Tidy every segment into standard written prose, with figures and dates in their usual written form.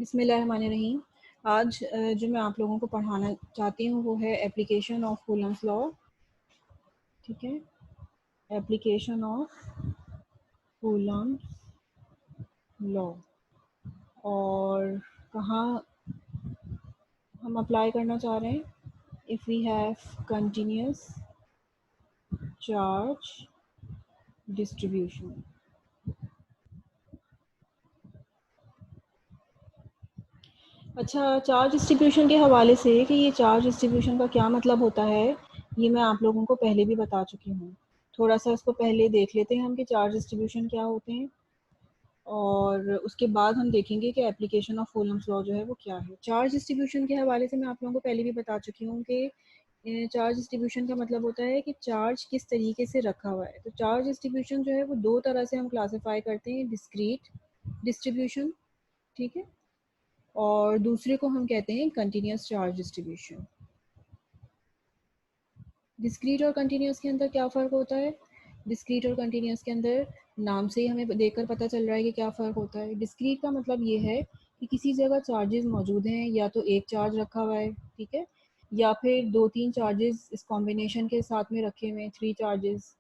बिस्मिल्लाहिर्रहमानिर्रहीम। आज जो मैं आप लोगों को पढ़ाना चाहती हूँ वो है एप्लीकेशन ऑफ कूलम्स लॉ। ठीक है, एप्लीकेशन ऑफ कूलम्स लॉ। और कहाँ हम अप्लाई करना चाह रहे हैं? If we have continuous charge distribution. अच्छा, चार्ज डिस्ट्रीब्यूशन के हवाले से कि ये चार्ज डिस्ट्रीब्यूशन का क्या मतलब होता है, ये मैं आप लोगों को पहले भी बता चुकी हूँ। थोड़ा सा इसको पहले देख लेते हैं हम कि चार्ज डिस्ट्रीब्यूशन क्या होते हैं, और उसके बाद हम देखेंगे कि एप्लीकेशन ऑफ कूलम्स लॉ जो है वो क्या है। चार्ज डिस्ट्रीब्यूशन के हवाले से मैं आप लोगों को पहले भी बता चुकी हूँ कि चार्ज डिस्ट्रीब्यूशन का मतलब होता है कि चार्ज किस तरीके से रखा हुआ है। तो चार्ज डिस्ट्रीब्यूशन जो है वो दो तरह से हम क्लासीफाई करते हैं, डिस्क्रीट डिस्ट्रीब्यूशन, ठीक है, और दूसरे को हम कहते हैं कंटिन्यूस चार्ज डिस्ट्रीब्यूशन। डिस्क्रीट और कंटिन्यूस के अंदर क्या फ़र्क होता है? डिस्क्रीट और कंटिन्यूस के अंदर नाम से ही हमें देखकर पता चल रहा है कि क्या फ़र्क होता है। डिस्क्रीट का मतलब ये है कि किसी जगह चार्जेस मौजूद हैं, या तो एक चार्ज रखा हुआ है, ठीक है, या फिर 2-3 चार्जेस इस कॉम्बिनेशन के साथ में रखे हुए हैं, 3 चार्जेस,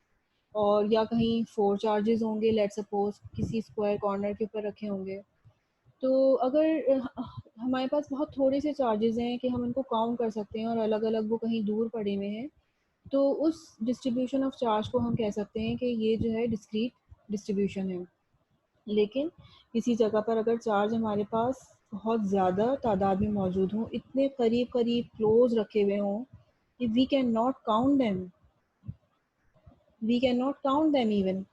और या कहीं 4 चार्जेस होंगे, लेट्स सपोज किसी स्क्वायर कॉर्नर के ऊपर रखे होंगे। तो अगर हमारे पास बहुत थोड़े से चार्जेस हैं कि हम इनको काउंट कर सकते हैं और अलग अलग वो कहीं दूर पड़े हुए हैं, तो उस डिस्ट्रीब्यूशन ऑफ चार्ज को हम कह सकते हैं कि ये जो है डिस्क्रीट डिस्ट्रीब्यूशन है। लेकिन किसी जगह पर अगर चार्ज हमारे पास बहुत ज़्यादा तादाद में मौजूद हों, इतने करीब करीब क्लोज रखे हुए हों कि we can not count them even,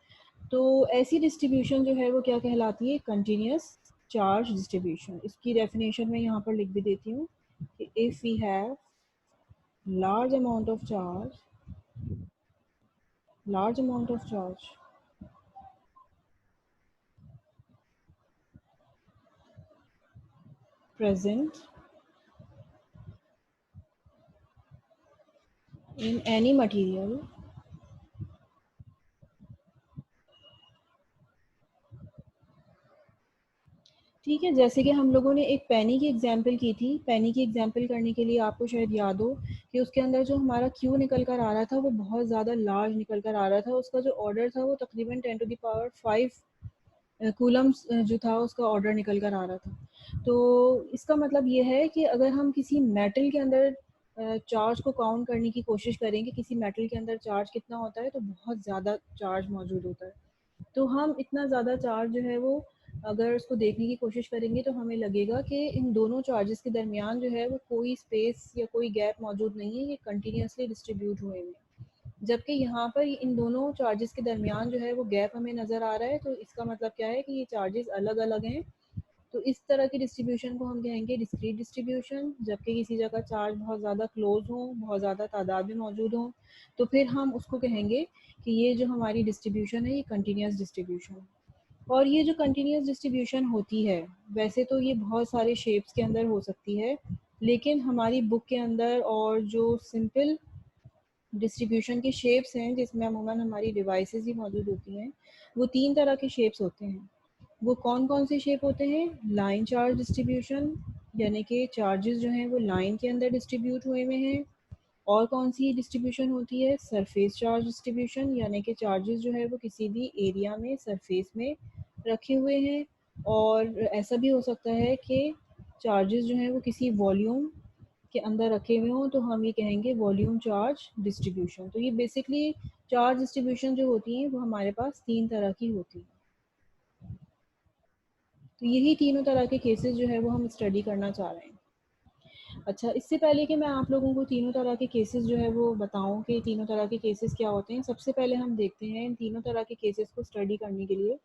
तो ऐसी डिस्ट्रीब्यूशन जो है वो क्या कहलाती है? Continuous charge distribution. इसकी डेफिनेशन मैं यहाँ पर लिख भी देती हूँ कि if we have large amount of charge large amount of charge present in any material, ठीक है। जैसे कि हम लोगों ने एक पेनी की एग्जांपल की थी। पेनी की एग्जांपल करने के लिए आपको शायद याद हो कि उसके अंदर जो हमारा क्यू निकल कर आ रहा था वो बहुत ज़्यादा लार्ज निकल कर आ रहा था। उसका जो ऑर्डर था वो तकरीबन 10⁵ कूलम्स जो था उसका ऑर्डर निकल कर आ रहा था। तो इसका मतलब ये है कि अगर हम किसी मेटल के अंदर चार्ज को काउंट करने की कोशिश करें कि किसी मेटल के अंदर चार्ज कितना होता है, तो बहुत ज़्यादा चार्ज मौजूद होता है। तो हम इतना ज़्यादा चार्ज जो है वो अगर उसको देखने की कोशिश करेंगे तो हमें लगेगा कि इन दोनों चार्जेस के दरमियान जो है वो कोई स्पेस या कोई गैप मौजूद नहीं है, ये कंटिन्यूसली डिस्ट्रीब्यूट हुए हैं। जबकि यहाँ पर इन दोनों चार्जेस के दरमियान जो है वो गैप हमें नज़र आ रहा है, तो इसका मतलब क्या है कि ये चार्जेस अलग अलग हैं। तो इस तरह की डिस्ट्रीब्यूशन को हम कहेंगे डिस्क्रीट डिस्ट्रीब्यूशन। जबकि किसी जगह चार्ज बहुत ज़्यादा क्लोज हो, बहुत ज़्यादा तादाद में मौजूद हो, तो फिर हम उसको कहेंगे कि ये जो हमारी डिस्ट्रीब्यूशन है ये कंटिन्यूस डिस्ट्रीब्यूशन है। और ये जो कंटिन्यूस डिस्ट्रीब्यूशन होती है, वैसे तो ये बहुत सारे शेप्स के अंदर हो सकती है, लेकिन हमारी बुक के अंदर और जो सिंपल डिस्ट्रीब्यूशन के शेप्स हैं जिसमें अमूमन हमारी डिवाइसेस ही मौजूद होती हैं, वो 3 तरह के शेप्स होते हैं। वो कौन-कौन से शेप होते हैं? लाइन चार्ज डिस्ट्रीब्यूशन, यानी कि चार्जेस जो हैं वो लाइन के अंदर डिस्ट्रीब्यूट हुए हुए हैं। और कौन सी डिस्ट्रीब्यूशन होती है? सरफेस चार्ज डिस्ट्रीब्यूशन, यानी कि चार्जेस जो है वो किसी भी एरिया में, सरफेस में रखे हुए हैं। और ऐसा भी हो सकता है कि चार्जेस जो हैं वो किसी वॉल्यूम के अंदर रखे हुए हों, तो हम ये कहेंगे वॉल्यूम चार्ज डिस्ट्रीब्यूशन। तो ये बेसिकली चार्ज डिस्ट्रीब्यूशन जो होती हैं वो हमारे पास 3 तरह की होती हैं। तो यही तीनों तरह के केसेस जो है वो हम स्टडी करना चाह रहे हैं। अच्छा, इससे पहले कि मैं आप लोगों को तीनों तरह के केसेस जो है वो बताऊं कि तीनों तरह के केसेस क्या होते हैं, सबसे पहले हम देखते हैं इन तीनों तरह के केसेस को स्टडी करने के लिए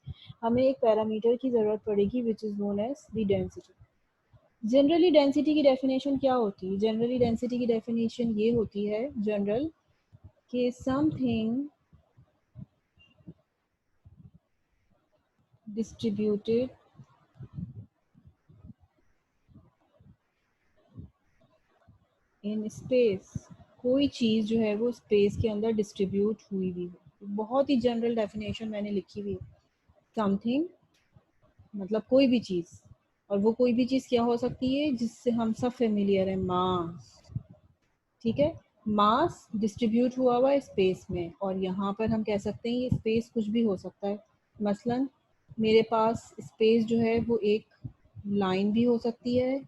हमें एक पैरामीटर की ज़रूरत पड़ेगी which is known as the density. Generally density की डेफिनेशन क्या होती है? जनरली डेंसिटी की डेफिनेशन ये होती है जनरल कि समथिंग डिस्ट्रीब्यूटेड इन स्पेस, कोई चीज़ जो है वो स्पेस के अंदर डिस्ट्रीब्यूट हुई हुई है। बहुत ही जनरल डेफिनेशन मैंने लिखी हुई है। समथिंग मतलब कोई भी चीज़ और वो कोई भी चीज़ क्या हो सकती है जिससे हम सब फेमिलियर हैं, मास। ठीक है, मास डिस्ट्रीब्यूट हुआ हुआ है स्पेस में, और यहाँ पर हम कह सकते हैं ये स्पेस कुछ भी हो सकता है। मसलन मेरे पास स्पेस जो है वो एक लाइन भी हो सकती है,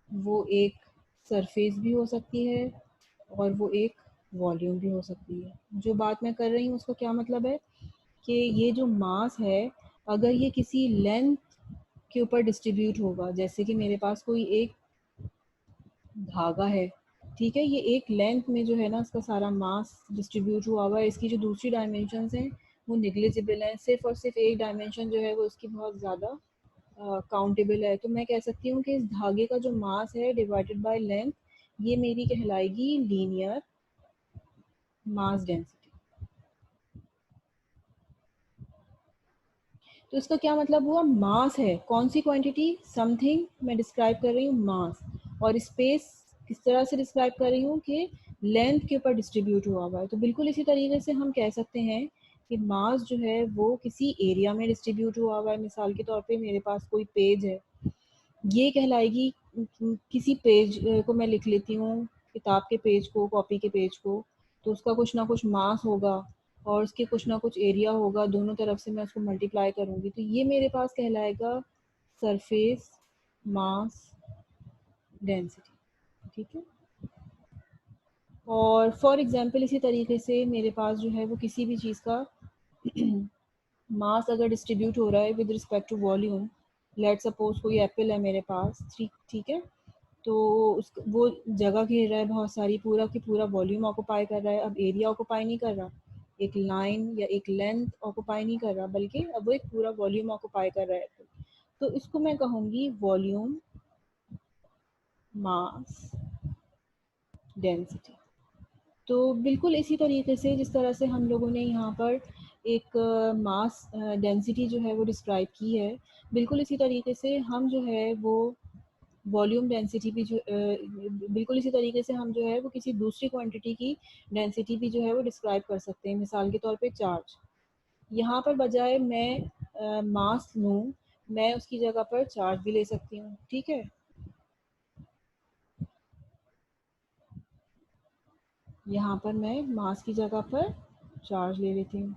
वो एक सरफेस भी हो सकती है, और वो एक वॉल्यूम भी हो सकती है। जो बात मैं कर रही हूँ उसका क्या मतलब है कि ये जो मास है, अगर ये किसी लेंथ के ऊपर डिस्ट्रीब्यूट होगा, जैसे कि मेरे पास कोई एक धागा है, ठीक है, ये एक लेंथ में जो है ना इसका सारा मास डिस्ट्रीब्यूट हुआ हुआ है। इसकी जो दूसरी डायमेंशंस हैं वो निग्लिजिबल हैं, सिर्फ और सिर्फ एक डायमेंशन जो है वो इसकी बहुत ज़्यादा काउंटेबल है। तो मैं कह सकती हूँ कि इस धागे का जो मास है डिवाइडेड बाय लेंथ, ये मेरी कहलाएगी लीनियर मास डेंसिटी। तो इसका क्या मतलब हुआ, मास है कौन सी क्वांटिटी, समथिंग मैं डिस्क्राइब कर रही हूँ मास, और स्पेस किस तरह से डिस्क्राइब कर रही हूँ कि लेंथ के ऊपर डिस्ट्रीब्यूट हुआ हुआ है। तो बिल्कुल इसी तरीके से हम कह सकते हैं कि मास जो है वो किसी एरिया में डिस्ट्रीब्यूट हुआ हुआ है। मिसाल के तौर पे मेरे पास कोई पेज है, ये कहलाएगी, किसी पेज को मैं लिख लेती हूँ, किताब के पेज को, कॉपी के पेज को, तो उसका कुछ ना कुछ मास होगा और उसके कुछ ना कुछ एरिया होगा, दोनों तरफ से मैं उसको मल्टीप्लाई करूँगी, तो ये मेरे पास कहलाएगा सरफेस मास डेंसिटी। ठीक है, और फॉर एग्जांपल इसी तरीके से मेरे पास जो है वो किसी भी चीज़ का मास अगर डिस्ट्रीब्यूट हो रहा है with respect to volume, let suppose कोई एप्पल है मेरे पास, ठीक ठीक है, तो उस वो जगह घेर रहा है बहुत सारी, पूरा की पूरा वॉल्यूम ऑक्यूपाई कर रहा है। अब एरिया ऑक्यूपाई नहीं कर रहा, एक लाइन या एक लेंथ ऑक्यूपाई नहीं कर रहा, बल्कि अब वो एक पूरा वॉल्यूम ऑक्यूपाई कर रहा है। तो इसको मैं कहूँगी वॉल्यूम मास डेंसिटी। तो बिल्कुल इसी तरीके से जिस तरह से हम लोगों ने यहाँ पर एक मास डेंसिटी जो है वो डिस्क्राइब की है, बिल्कुल इसी तरीके से हम जो है वो वॉल्यूम डेंसिटी भी जो बिल्कुल इसी तरीके से हम जो है वो किसी दूसरी क्वांटिटी की डेंसिटी भी जो है वो डिस्क्राइब कर सकते हैं। मिसाल के तौर पे चार्ज, यहाँ पर बजाय मैं मास लूँ, मैं उसकी जगह पर चार्ज भी ले सकती हूँ। ठीक है, यहाँ पर मैं मास की जगह पर चार्ज ले लेती हूँ।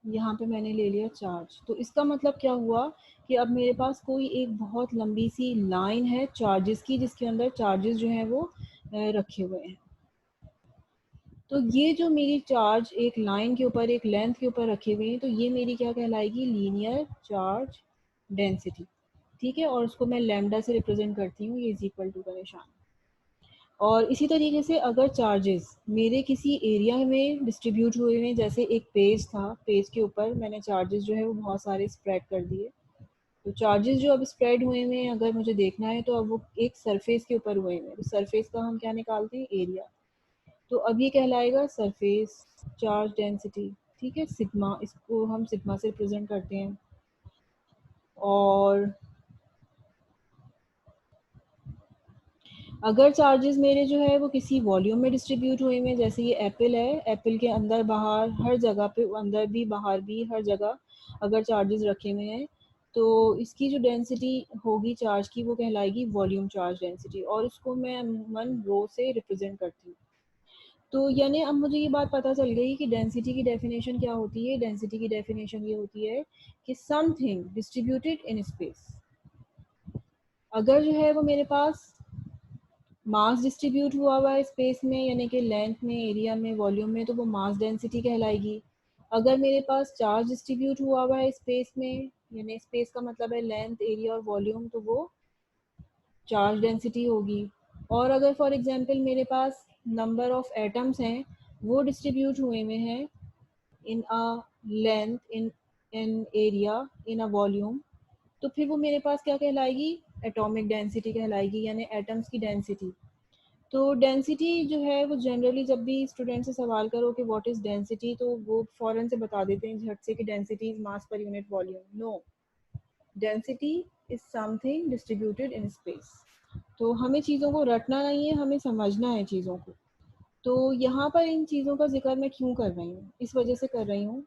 यहाँ पे मैंने ले लिया चार्ज, तो इसका मतलब क्या हुआ कि अब मेरे पास कोई एक बहुत लंबी सी लाइन है चार्जेस की, जिसके अंदर चार्जेस जो हैं वो रखे हुए हैं। तो ये जो मेरी चार्ज एक लाइन के ऊपर, एक लेंथ के ऊपर रखे हुए हैं, तो ये मेरी क्या कहलाएगी, लीनियर चार्ज डेंसिटी। ठीक है, और उसको मैं लैम्डा से रिप्रेजेंट करती हूँ, ये इज इक्वल टू का निशान। और इसी तरीके से अगर चार्जेस मेरे किसी एरिया में डिस्ट्रीब्यूट हुए हैं, जैसे एक पेज था, पेज के ऊपर मैंने चार्जेस जो है वो बहुत सारे स्प्रेड कर दिए, तो चार्जेस जो अब स्प्रेड हुए हैं अगर मुझे देखना है तो अब वो एक सरफेस के ऊपर हुए हैं, तो सरफेस का हम क्या निकालते हैं, एरिया। तो अब ये कहलाएगा सरफेस चार्ज डेंसिटी। ठीक है, सिग्मा, इसको हम सिग्मा से रिप्रेजेंट करते हैं। और अगर चार्जेस मेरे जो है वो किसी वॉल्यूम में डिस्ट्रीब्यूट हुए हैं, जैसे ये एप्पल है, एप्पल के अंदर बाहर हर जगह पे, अंदर भी बाहर भी हर जगह अगर चार्जेस रखे हुए हैं, तो इसकी जो डेंसिटी होगी चार्ज की वो कहलाएगी वॉल्यूम चार्ज डेंसिटी, और इसको मैं अमूमन रो से रिप्रेजेंट करती हूँ। तो यानी अब मुझे ये बात पता चल गई कि डेंसिटी की डेफिनेशन क्या होती है। डेंसिटी की डेफिनेशन ये होती है कि समथिंग डिस्ट्रीब्यूटेड इन स्पेस, अगर जो है वो मेरे पास मास डिस्ट्रीब्यूट हुआ हुआ है स्पेस में, यानी कि लेंथ में, एरिया में, वॉल्यूम में, तो वो मास डेंसिटी कहलाएगी। अगर मेरे पास चार्ज डिस्ट्रीब्यूट हुआ हुआ है स्पेस में, यानी स्पेस का मतलब है लेंथ, एरिया और वॉल्यूम, तो वो चार्ज डेंसिटी होगी। और अगर फॉर एग्जांपल मेरे पास नंबर ऑफ एटम्स हैं, वो डिस्ट्रीब्यूट हुए हुए हैं in a length, in in area, in a volume, तो फिर वो मेरे पास क्या कहलाएगी, एटॉमिक डेंसिटी कहलाएगी, यानी एटम्स की डेंसिटी। तो डेंसिटी जो है वो जनरली जब भी स्टूडेंट से सवाल करो कि व्हाट इज डेंसिटी, तो वो फौरन से बता देते हैं झट से कि density is mass per unit volume. No, density is something distributed in space. तो हमें चीज़ों को रटना नहीं है, हमें समझना है चीज़ों को। तो यहाँ पर इन चीज़ों का ज़िक्र मैं क्यों कर रही हूँ? इस वजह से कर रही हूँ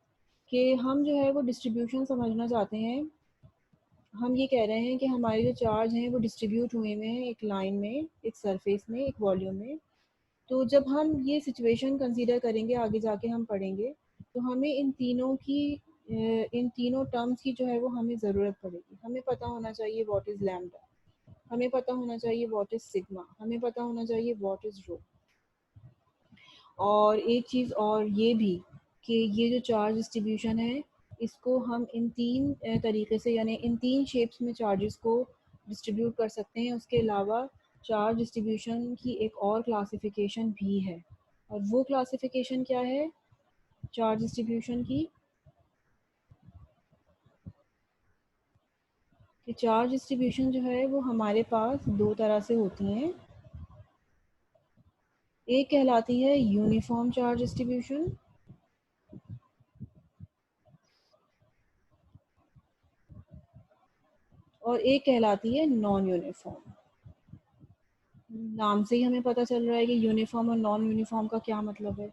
कि हम जो है वो डिस्ट्रीब्यूशन समझना चाहते हैं। हम ये कह रहे हैं कि हमारे जो चार्ज हैं वो डिस्ट्रीब्यूट हुए हुए हैं एक लाइन में, एक सरफेस में, एक वॉल्यूम में। तो जब हम ये सिचुएशन कंसीडर करेंगे, आगे जाके हम पढ़ेंगे, तो हमें इन तीनों टर्म्स की जो है वो हमें ज़रूरत पड़ेगी। हमें पता होना चाहिए व्हाट इज़ लैम्डा, हमें पता होना चाहिए व्हाट इज़ सिग्मा, हमें पता होना चाहिए व्हाट इज़ रो। और एक चीज़ और ये भी कि ये जो चार्ज डिस्ट्रीब्यूशन है, इसको हम इन तीन तरीके से, यानी इन तीन शेप्स में चार्जेस को डिस्ट्रीब्यूट कर सकते हैं। उसके अलावा चार्ज डिस्ट्रीब्यूशन की एक और क्लासिफिकेशन भी है, और वो क्लासिफिकेशन क्या है चार्ज डिस्ट्रीब्यूशन की? कि चार्ज डिस्ट्रीब्यूशन जो है वो हमारे पास दो तरह से होती हैं। एक कहलाती है यूनिफॉर्म चार्ज डिस्ट्रीब्यूशन, और एक कहलाती है नॉन यूनिफॉर्म। नाम से ही हमें पता चल रहा है कि यूनिफॉर्म और नॉन यूनिफॉर्म का क्या मतलब है।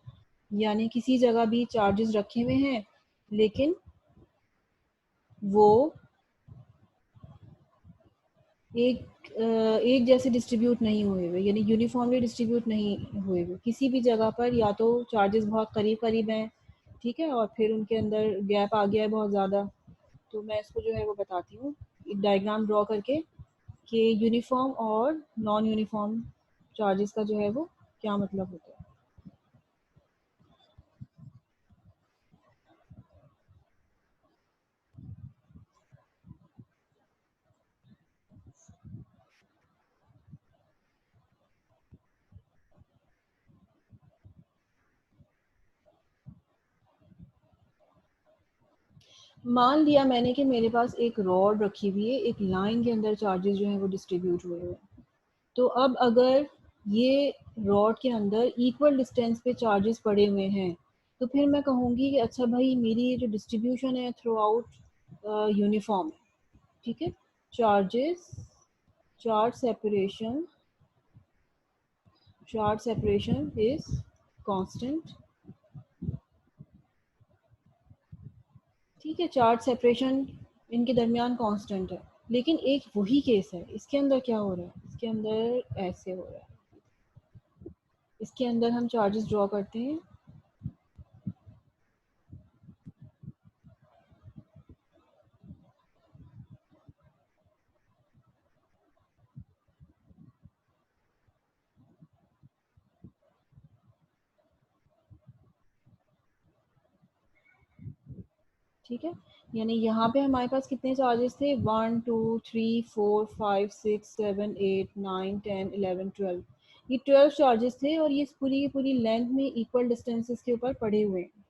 यानी किसी जगह भी चार्जेस रखे हुए हैं, लेकिन वो एक जैसे डिस्ट्रीब्यूट नहीं हुए हुए, यानी यूनिफॉर्मली डिस्ट्रीब्यूट नहीं हुए हुए। किसी भी जगह पर या तो चार्जेस बहुत करीब करीब हैं, ठीक है, और फिर उनके अंदर गैप आ गया है बहुत ज़्यादा। तो मैं इसको जो है वो बताती हूँ एक डायग्राम ड्रॉ करके कि यूनिफॉर्म और नॉन यूनिफॉर्म चार्जेस का जो है वो क्या मतलब होता है। मान लिया मैंने कि मेरे पास एक रॉड रखी हुई है, एक लाइन के अंदर चार्जेस जो हैं वो डिस्ट्रीब्यूट हुए हुए हैं। तो अब अगर ये रॉड के अंदर इक्वल डिस्टेंस पे चार्जेस पड़े हुए हैं, तो फिर मैं कहूँगी कि अच्छा भाई मेरी ये जो डिस्ट्रीब्यूशन है थ्रू आउट यूनिफॉर्म है, ठीक है। Charges, charge separation, charge separation is constant, ठीक है। चार्ज सेपरेशन इनके दरमियान कांस्टेंट है। लेकिन एक वही केस है, इसके अंदर क्या हो रहा है, इसके अंदर ऐसे हो रहा है। इसके अंदर हम चार्जेस ड्रॉ करते हैं, ठीक है। यानी यहाँ पे हमारे पास कितने चार्जेस थे, 1 2 3 4 5 6 7 8 9 10 11 12। ये 12 चार्जेस थे, और ये पूरी की पूरी लेंथ में इक्वल डिस्टेंसेस के ऊपर पड़े हुए हैं।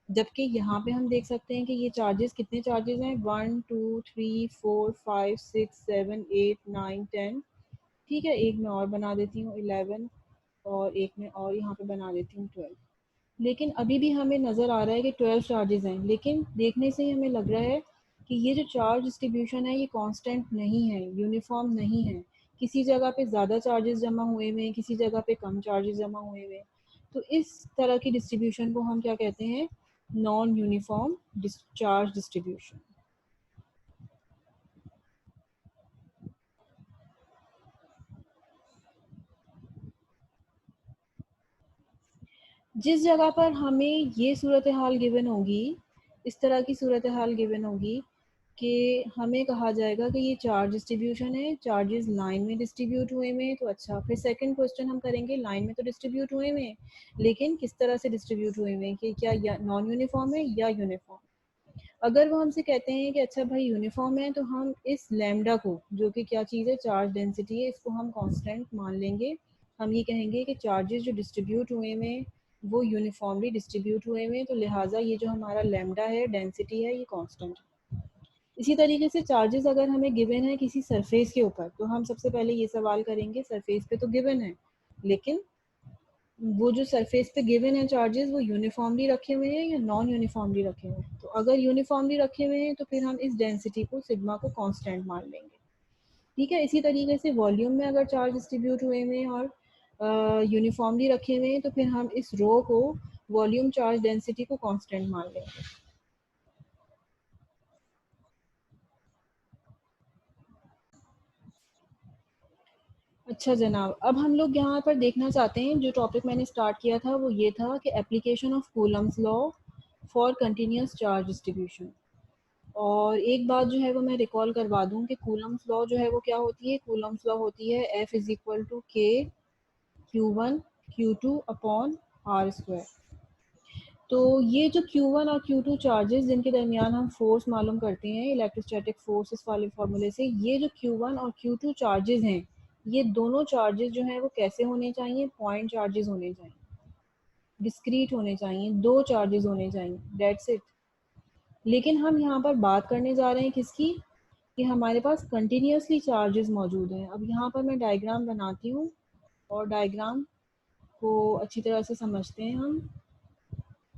जबकि यहाँ पे हम देख सकते हैं कि ये चार्जेस कितने चार्जेस हैं, 1 2 3 4 5 6 7 8 9 10। ठीक है, एक मैं और बना देती हूँ 11, और एक में और यहाँ पे बना देती हूँ 12। लेकिन अभी भी हमें नज़र आ रहा है कि 12 चार्जेस हैं, लेकिन देखने से ही हमें लग रहा है कि ये जो चार्ज डिस्ट्रीब्यूशन है ये कांस्टेंट नहीं है, यूनिफॉर्म नहीं है। किसी जगह पे ज़्यादा चार्जेस जमा हुए हुए हैं, किसी जगह पे कम चार्जेस जमा हुए हुए हैं। तो इस तरह की डिस्ट्रीब्यूशन को हम क्या कहते हैं, नॉन यूनिफॉर्म चार्ज डिस्ट्रीब्यूशन। जिस जगह पर हमें ये सूरत हाल गिवन होगी, इस तरह की सूरत हाल गिवन होगी कि हमें कहा जाएगा कि ये चार्ज डिस्ट्रीब्यूशन है, चार्जेस लाइन में डिस्ट्रीब्यूट हुए में, तो अच्छा फिर सेकंड क्वेश्चन हम करेंगे, लाइन में तो डिस्ट्रीब्यूट हुए में, लेकिन किस तरह से डिस्ट्रीब्यूट हुए में, कि क्या नॉन यूनिफॉर्म है या यूनिफॉर्म। अगर वो हमसे कहते हैं कि अच्छा भाई यूनिफॉर्म है, तो हम इस लैम्डा को, जो कि क्या चीज़ है, चार्ज डेंसिटी है, इसको हम कांस्टेंट मान लेंगे। हम ये कहेंगे कि चार्जेस जो डिस्ट्रीब्यूट हुए में वो यूनिफॉर्मली डिस्ट्रीब्यूट हुए में, तो लिहाजा ये जो हमारा लैम्डा है, डेंसिटी है, ये कांस्टेंट है। इसी तरीके से चार्जेस अगर हमें गिवन है किसी सरफेस के ऊपर, तो हम सबसे पहले ये सवाल करेंगे सरफेस पे तो गिवन है, लेकिन वो जो सरफेस पे गिवन है चार्जेस, वो यूनिफॉर्मली रखे हुए हैं या नॉन यूनिफॉर्मली रखे हुए हैं। तो अगर यूनिफॉर्मली रखे हुए हैं तो फिर हम इस डेंसिटी को, सिग्मा को, कांस्टेंट मान लेंगे। ठीक है। इसी तरीके से वॉल्यूम में अगर चार्ज डिस्ट्रीब्यूट हुए हुए हैं और यूनिफॉर्मली रखे हुए हैं तो फिर हम इस रो को वॉल्यूम चार्ज डेंसिटी को कांस्टेंट मान लेंगे। अच्छा जनाब, अब हम लोग यहाँ पर देखना चाहते हैं, जो टॉपिक मैंने स्टार्ट किया था वो ये था कि application of Coulomb's law for continuous charge distribution. और एक बात जो है वो मैं रिकॉल करवा दूं कि कूलम्स लॉ जो है वो क्या होती है। कूलम्स लॉ होती है F इज इक्वल टू के Q1 Q2 upon R square. तो ये जो Q1 और Q2 चार्जेस जिनके दरमियान हम फोर्स मालूम करते हैं इलेक्ट्रोस्टैटिक फोर्सेस वाले फार्मूले से, ये जो Q1 और Q2 चार्जेस हैं, ये दोनों चार्जेस जो हैं वो कैसे होने चाहिए? पॉइंट चार्जेस होने चाहिए, डिस्क्रीट होने चाहिए, दो चार्जेस होने चाहिए, दैट्स इट। लेकिन हम यहाँ पर बात करने जा रहे हैं किसकी? कि हमारे पास कंटिन्यूसली चार्जेस मौजूद हैं। अब यहाँ पर मैं डायग्राम बनाती हूँ और डायग्राम को अच्छी तरह से समझते हैं हम।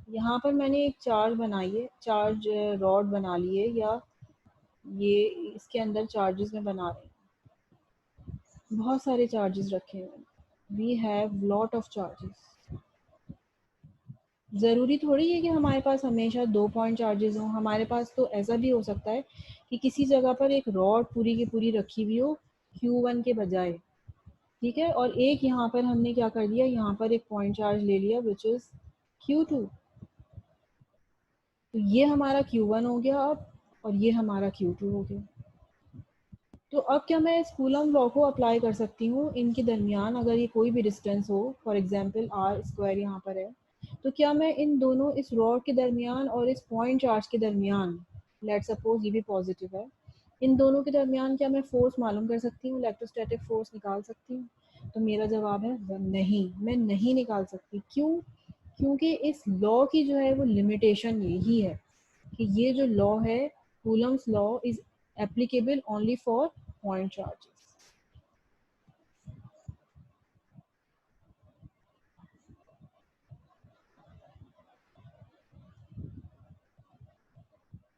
यहाँ पर मैंने एक चार्ज बनाई है, चार्ज रॉड बना ली है, या ये इसके अंदर चार्जेस में बना रहे हैं। बहुत सारे चार्जेस रखे हैं, we have lot of charges. ज़रूरी थोड़ी है कि हमारे पास हमेशा 2 पॉइंट चार्जेस हों। हमारे पास तो ऐसा भी हो सकता है कि किसी जगह पर एक रॉड पूरी की पूरी रखी हुई हो Q1 के बजाय, ठीक है, और एक यहाँ पर हमने क्या कर दिया, यहाँ पर एक पॉइंट चार्ज ले लिया विच इज़ Q2। तो ये हमारा Q1 हो गया अब, और ये हमारा Q2 हो गया। तो अब क्या मैं इस कूलम लॉ को अप्लाई कर सकती हूँ इनके दरमियान, अगर ये कोई भी डिस्टेंस हो, फॉर एग्जांपल आर स्क्वायर यहाँ पर है, तो क्या मैं इन दोनों, इस रॉड के दरमियान और इस पॉइंट चार्ज के दरमियान, लेट सपोज ये भी पॉजिटिव है, इन दोनों के दरमियान क्या मैं फोर्स मालूम कर सकती हूँ, इलेक्ट्रोस्टैटिक फोर्स निकाल सकती हूँ? तो मेरा जवाब है नहीं, मैं नहीं निकाल सकती। क्यों? क्योंकि इस लॉ की जो है वो लिमिटेशन यही है कि ये जो लॉ है, Coulomb's law is applicable only for point charges.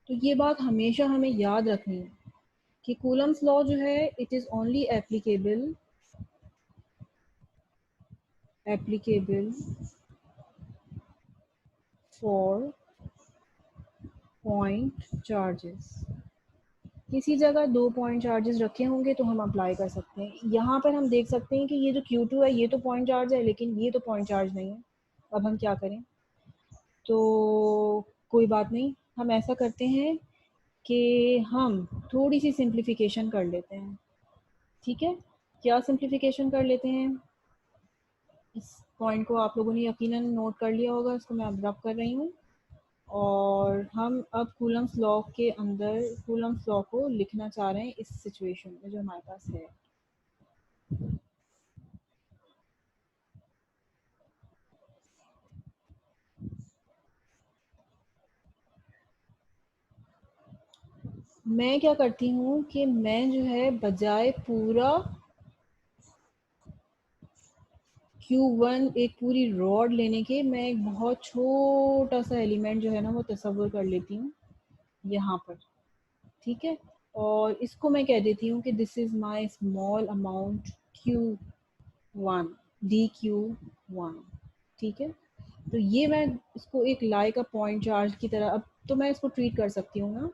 तो ये बात हमेशा हमें याद रखनी है कि कूलम्स लॉ जो है it is only applicable for point charges. किसी जगह 2 पॉइंट चार्जेस रखे होंगे तो हम अप्लाई कर सकते हैं। यहाँ पर हम देख सकते हैं कि ये जो Q2 है ये तो पॉइंट चार्ज है, लेकिन ये तो पॉइंट चार्ज नहीं है। अब हम क्या करें? तो कोई बात नहीं, हम ऐसा करते हैं कि हम थोड़ी सी सिंप्लीफिकेशन कर लेते हैं। ठीक है, क्या सिंप्लीफिकेशन कर लेते हैं? इस पॉइंट को आप लोगों ने यकीनन नोट कर लिया होगा, इसको मैं अब रब कर रही हूँ। और हम अब कूलम्स लॉ के अंदर कूलम्स लॉ को लिखना चाह रहे हैं इस सिचुएशन में जो हमारे पास है। मैं क्या करती हूँ कि मैं जो है बजाय पूरा Q1 एक पूरी रॉड लेने के, मैं एक बहुत छोटा सा एलिमेंट जो है ना वो तस्वुर कर लेती हूँ यहाँ पर। ठीक है, और इसको मैं कह देती हूँ कि this is my small amount Q1, DQ1। ठीक है, तो ये मैं इसको एक लाइक अ पॉइंट चार्ज की तरह, अब तो मैं इसको ट्रीट कर सकती हूँ ना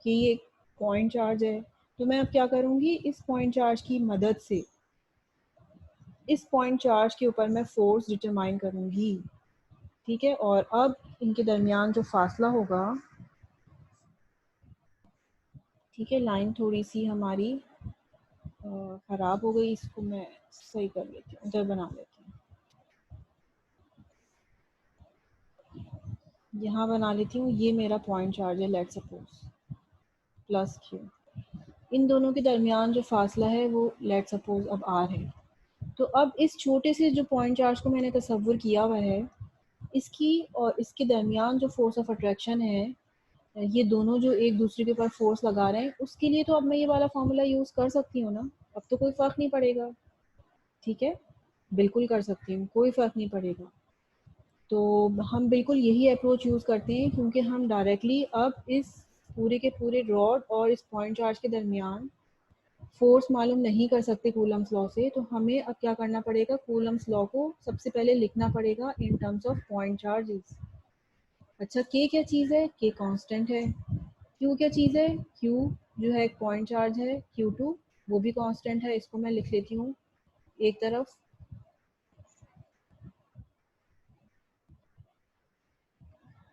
कि ये एक पॉइंट चार्ज है। तो मैं अब क्या करूँगी, इस पॉइंट चार्ज की मदद से इस पॉइंट चार्ज के ऊपर मैं फोर्स डिटरमाइन करूँगी। ठीक है, और अब इनके दरमियान जो फासला होगा, ठीक है, लाइन थोड़ी सी हमारी ख़राब हो गई, इसको मैं सही कर लेती हूँ, इधर बना लेती हूँ, यहाँ बना लेती हूँ। ये मेरा पॉइंट चार्ज है, लेट सपोज प्लस Q। इन दोनों के दरमियान जो फासला है वो लेट सपोज अब R है। तो अब इस छोटे से जो पॉइंट चार्ज को मैंने तस्वुर किया हुआ है, इसकी और इसके दरमियान जो फोर्स ऑफ अट्रैक्शन है, ये दोनों जो एक दूसरे के ऊपर फोर्स लगा रहे हैं, उसके लिए तो अब मैं ये वाला फॉर्मूला यूज़ कर सकती हूँ ना। अब तो कोई फ़र्क नहीं पड़ेगा। ठीक है, बिल्कुल कर सकती हूँ, कोई फ़र्क नहीं पड़ेगा। तो हम बिल्कुल यही अप्रोच यूज़ करते हैं, क्योंकि हम डायरेक्टली अब इस पूरे के पूरे रॉड और इस पॉइंट चार्ज के दरमियान फोर्स मालूम नहीं कर सकते कूलम्स लॉ से, तो हमें अब क्या करना पड़ेगा, कूलम्स लॉ को सबसे पहले लिखना पड़ेगा in terms of point charges. अच्छा, के क्या चीज़ है, के कांस्टेंट है। क्यू क्या चीज़ है, क्यू जो है एक पॉइंट चार्ज है, Q2 वो भी कांस्टेंट है, इसको मैं लिख लेती हूँ एक तरफ।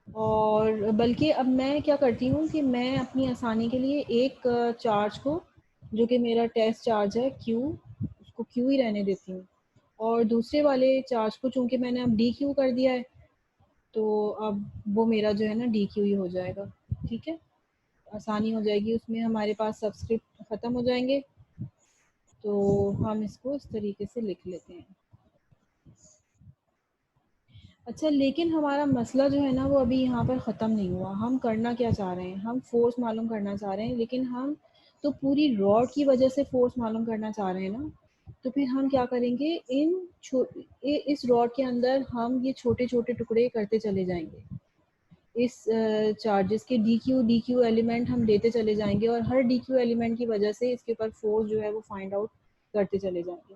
और बल्कि अब मैं क्या करती हूँ कि मैं अपनी आसानी के लिए एक चार्ज को, जो कि मेरा टेस्ट चार्ज है Q, उसको Q ही रहने देती हूँ। और दूसरे वाले चार्ज को चूंकि मैंने अब DQ कर दिया है, तो अब वो मेरा जो है ना DQ ही हो जाएगा। ठीक है, आसानी हो जाएगी, उसमें हमारे पास सब्सक्रिप्ट ख़त्म हो जाएंगे। तो हम इसको इस तरीके से लिख लेते हैं। अच्छा, लेकिन हमारा मसला जो है ना वो अभी यहाँ पर ख़त्म नहीं हुआ। हम करना क्या चाह रहे हैं, हम फोर्स मालूम करना चाह रहे हैं, लेकिन हम तो पूरी रॉड की वजह से फोर्स मालूम करना चाह रहे हैं ना। तो फिर हम क्या करेंगे, इस रॉड के अंदर हम ये छोटे छोटे टुकड़े करते चले जाएंगे। इस चार्जेस के डी क्यू एलिमेंट हम देते चले जाएंगे, और हर डी क्यू एलिमेंट की वजह से इसके ऊपर फोर्स जो है वो फाइंड आउट करते चले जाएंगे।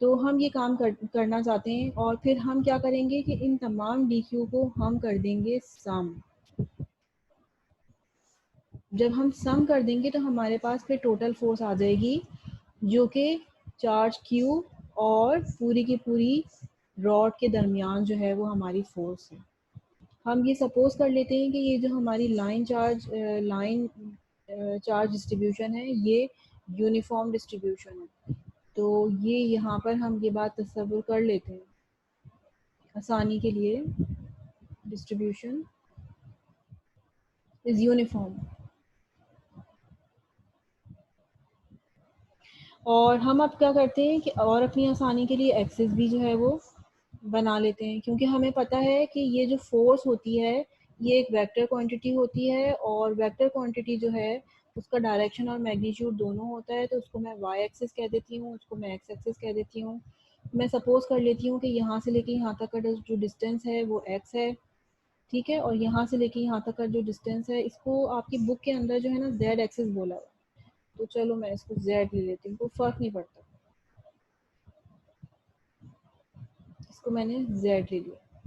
तो हम ये काम करना चाहते हैं, और फिर हम क्या करेंगे कि इन तमाम डी क्यू को हम कर देंगे सम। जब हम सम कर देंगे तो हमारे पास फिर टोटल फोर्स आ जाएगी, जो कि चार्ज क्यू और पूरी की पूरी रॉड के दरमियान जो है वो हमारी फोर्स है। हम ये सपोज कर लेते हैं कि ये जो हमारी लाइन चार्ज डिस्ट्रीब्यूशन है, ये यूनिफॉर्म डिस्ट्रीब्यूशन है। तो ये यहाँ पर हम ये बात तस्वुर कर लेते हैं आसानी के लिए, डिस्ट्रीब्यूशन इज यूनिफॉर्म। और हम अब क्या करते हैं कि और अपनी आसानी के लिए एक्सिस भी जो है वो बना लेते हैं, क्योंकि हमें पता है कि ये जो फोर्स होती है ये एक वेक्टर क्वांटिटी होती है, और वेक्टर क्वांटिटी जो है उसका डायरेक्शन और मैग्नीट्यूड दोनों होता है। तो उसको मैं वाई एक्सिस कह देती हूँ, उसको मैं एक्स एक्सिस कह देती हूँ। मैं सपोज कर लेती हूँ कि यहाँ से लेके यहाँ तक का जो डिस्टेंस है वो एक्स है। ठीक है, और यहाँ से लेके यहाँ तक का जो डिस्टेंस है, इसको आपकी बुक के अंदर जो है ना जेड एक्सिस बोला हुआ है। तो चलो मैं इसको जेड ले लेती हूँ, कोई फर्क नहीं पड़ता, इसको मैंने जेड ले लिया।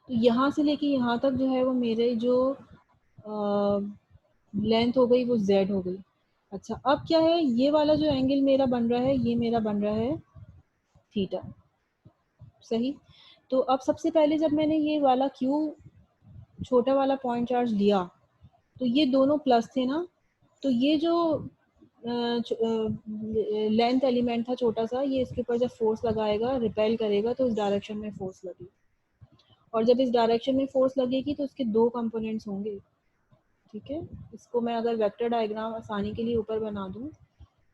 तो यहाँ से लेके यहाँ तक जो है वो मेरे जो लेंथ हो गई वो जेड हो गई। अच्छा, अब क्या है, ये वाला जो एंगल मेरा बन रहा है, ये मेरा बन रहा है थीटा। सही। तो अब सबसे पहले जब मैंने ये वाला क्यू छोटा वाला पॉइंट चार्ज लिया, तो ये दोनों प्लस थे ना। तो ये जो लेंथ एलिमेंट था छोटा सा, ये इसके ऊपर जब फोर्स लगाएगा, रिपेल करेगा, तो इस डायरेक्शन में फोर्स लगेगी। और जब इस डायरेक्शन में फोर्स लगेगी तो इसके दो कंपोनेंट्स होंगे। ठीक है, इसको मैं अगर वेक्टर डायग्राम आसानी के लिए ऊपर बना दूं,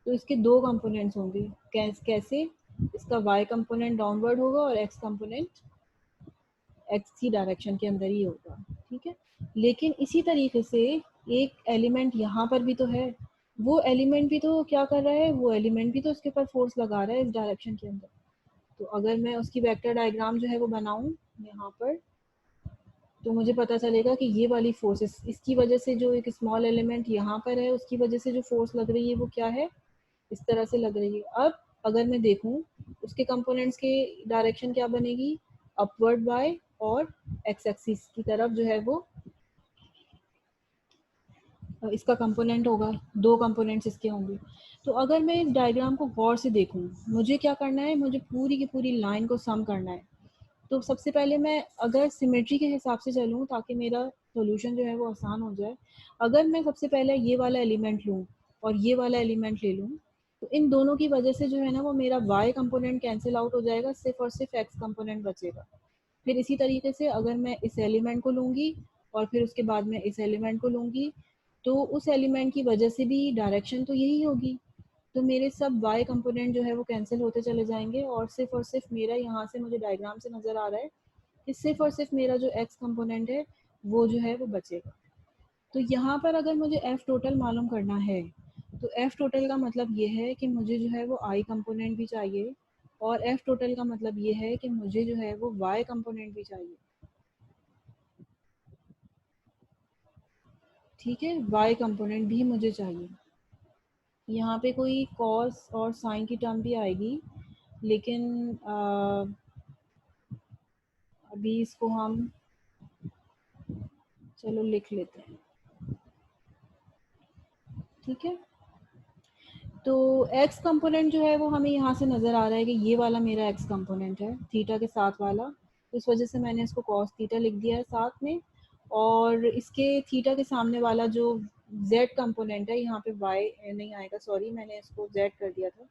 तो इसके दो कंपोनेंट्स होंगे। कैसे, इसका y कंपोनेंट डाउनवर्ड होगा और x कंपोनेंट एक्स की डायरेक्शन के अंदर ही होगा। ठीक है, लेकिन इसी तरीके से एक एलिमेंट यहाँ पर भी तो है, वो एलिमेंट भी तो क्या कर रहा है, वो एलिमेंट भी तो उसके ऊपर फोर्स लगा रहा है इस डायरेक्शन के अंदर। तो अगर मैं उसकी वेक्टर डायग्राम जो है वो बनाऊं यहाँ पर, तो मुझे पता चलेगा कि ये वाली फोर्स इसकी वजह से जो एक स्मॉल एलिमेंट यहाँ पर है उसकी वजह से जो फोर्स लग रही है वो क्या है, इस तरह से लग रही है। अब अगर मैं देखूं उसके कंपोनेंट्स के डायरेक्शन क्या बनेगी, अपवर्ड बाय, और एक्स एक्सिस की तरफ जो है वो इसका कंपोनेंट होगा, दो कंपोनेंट्स इसके होंगे। तो अगर मैं इस डायग्राम को गौर से देखूं, मुझे क्या करना है, मुझे पूरी की पूरी लाइन को सम करना है। तो सबसे पहले मैं अगर सिमेट्री के हिसाब से चलूँ ताकि मेरा सॉल्यूशन जो है वो आसान हो जाए, अगर मैं सबसे पहले ये वाला एलिमेंट लूँ और ये वाला एलिमेंट ले लूँ, तो इन दोनों की वजह से जो है ना वो मेरा y कंपोनेंट कैंसिल आउट हो जाएगा, सिर्फ और सिर्फ x कंपोनेंट बचेगा। फिर इसी तरीके से अगर मैं इस एलिमेंट को लूँगी और फिर उसके बाद में इस एलिमेंट को लूँगी, तो उस एलिमेंट की वजह से भी डायरेक्शन तो यही होगी। तो मेरे सब y कंपोनेंट जो है वो कैंसिल होते चले जाएंगे, और सिर्फ मेरा यहाँ से मुझे डायग्राम से नज़र आ रहा है कि सिर्फ और सिर्फ मेरा जो x कंपोनेंट है वो जो है वो बचेगा। तो यहाँ पर अगर मुझे f टोटल मालूम करना है, तो f टोटल का मतलब ये है कि मुझे जो है वो i कंपोनेंट भी चाहिए, और f टोटल का मतलब ये है कि मुझे जो है वो y कंपोनेंट भी चाहिए। ठीक है, y कंपोनेंट भी मुझे चाहिए। यहाँ पे कोई कॉस और साइन की टर्म भी आएगी, लेकिन अभी इसको हम चलो लिख लेते हैं, ठीक है। तो एक्स कंपोनेंट जो है वो हमें यहाँ से नज़र आ रहा है कि ये वाला मेरा एक्स कंपोनेंट है, थीटा के साथ वाला, तो इस वजह से मैंने इसको कॉस थीटा लिख दिया है साथ में। और इसके थीटा के सामने वाला जो जेड कंपोनेंट है, यहाँ पे वाई नहीं आएगा, सॉरी मैंने इसको जेड कर दिया था,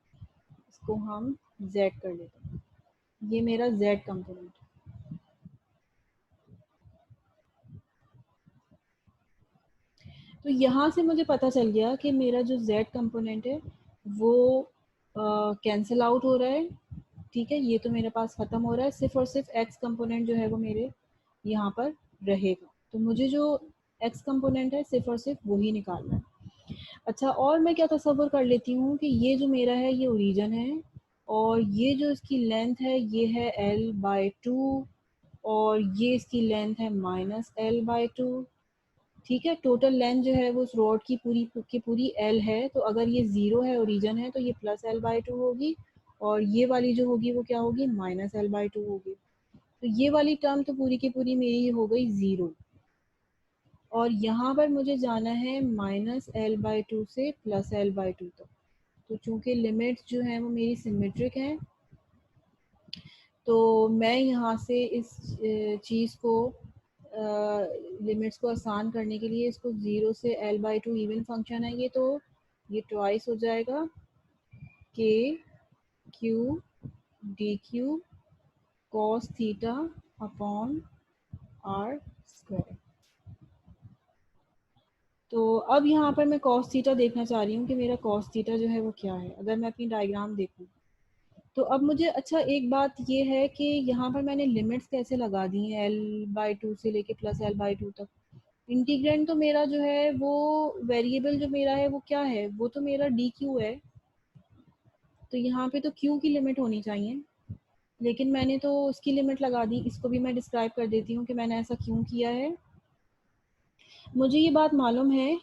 इसको हम जेड कर लेते हैं, ये मेरा जेड कंपोनेंट। तो यहाँ से मुझे पता चल गया कि मेरा जो z कंपोनेंट है वो कैंसिल आउट हो रहा है, ठीक है। ये तो मेरे पास ख़त्म हो रहा है, सिर्फ और सिर्फ x कंपोनेंट जो है वो मेरे यहाँ पर रहेगा। तो मुझे जो x कंपोनेंट है सिर्फ और सिर्फ वही निकालना है। अच्छा, और मैं क्या तसव्वुर कर लेती हूँ कि ये जो मेरा है ये ओरिजिन है, और ये जो इसकी लेंथ है ये है l/2, और ये इसकी लेंथ है -l/2, ठीक है। टोटल लेंथ जो है वो उस रॉड की पूरी एल है, तो अगर ये ज़ीरो है, ओरिजिन है, तो ये +l/2 होगी, और ये वाली जो होगी वो क्या होगी, -l/2 होगी। तो ये वाली टर्म तो पूरी की पूरी मेरी हो गई ज़ीरो, और यहाँ पर मुझे जाना है -l/2 से +l/2 तक। तो चूंकि लिमिट्स जो हैं वो मेरी सिमेट्रिक हैं, तो मैं यहाँ से इस चीज़ को लिमिट्स को आसान करने के लिए इसको 0 से l/2, इवन फंक्शन है ये, तो ये ट्वाइस हो जाएगा k q D Q cos theta upon r square. तो अब यहाँ पर मैं कॉस थीटा देखना चाह रही हूँ कि मेरा कॉस थीटा जो है वो क्या है, अगर मैं अपनी डायग्राम देखूँ। तो अब मुझे अच्छा एक बात ये है कि यहाँ पर मैंने लिमिट्स कैसे लगा दी हैं l/2 से लेके +l/2 तक। इंटीग्रेंड तो मेरा जो है वो वेरिएबल जो मेरा है वो क्या है, वो तो मेरा डी क्यू है, तो यहाँ पे तो क्यू की लिमिट होनी चाहिए, लेकिन मैंने तो उसकी लिमिट लगा दी। इसको भी मैं डिस्क्राइब कर देती हूँ कि मैंने ऐसा क्यों किया है। मुझे ये बात मालूम है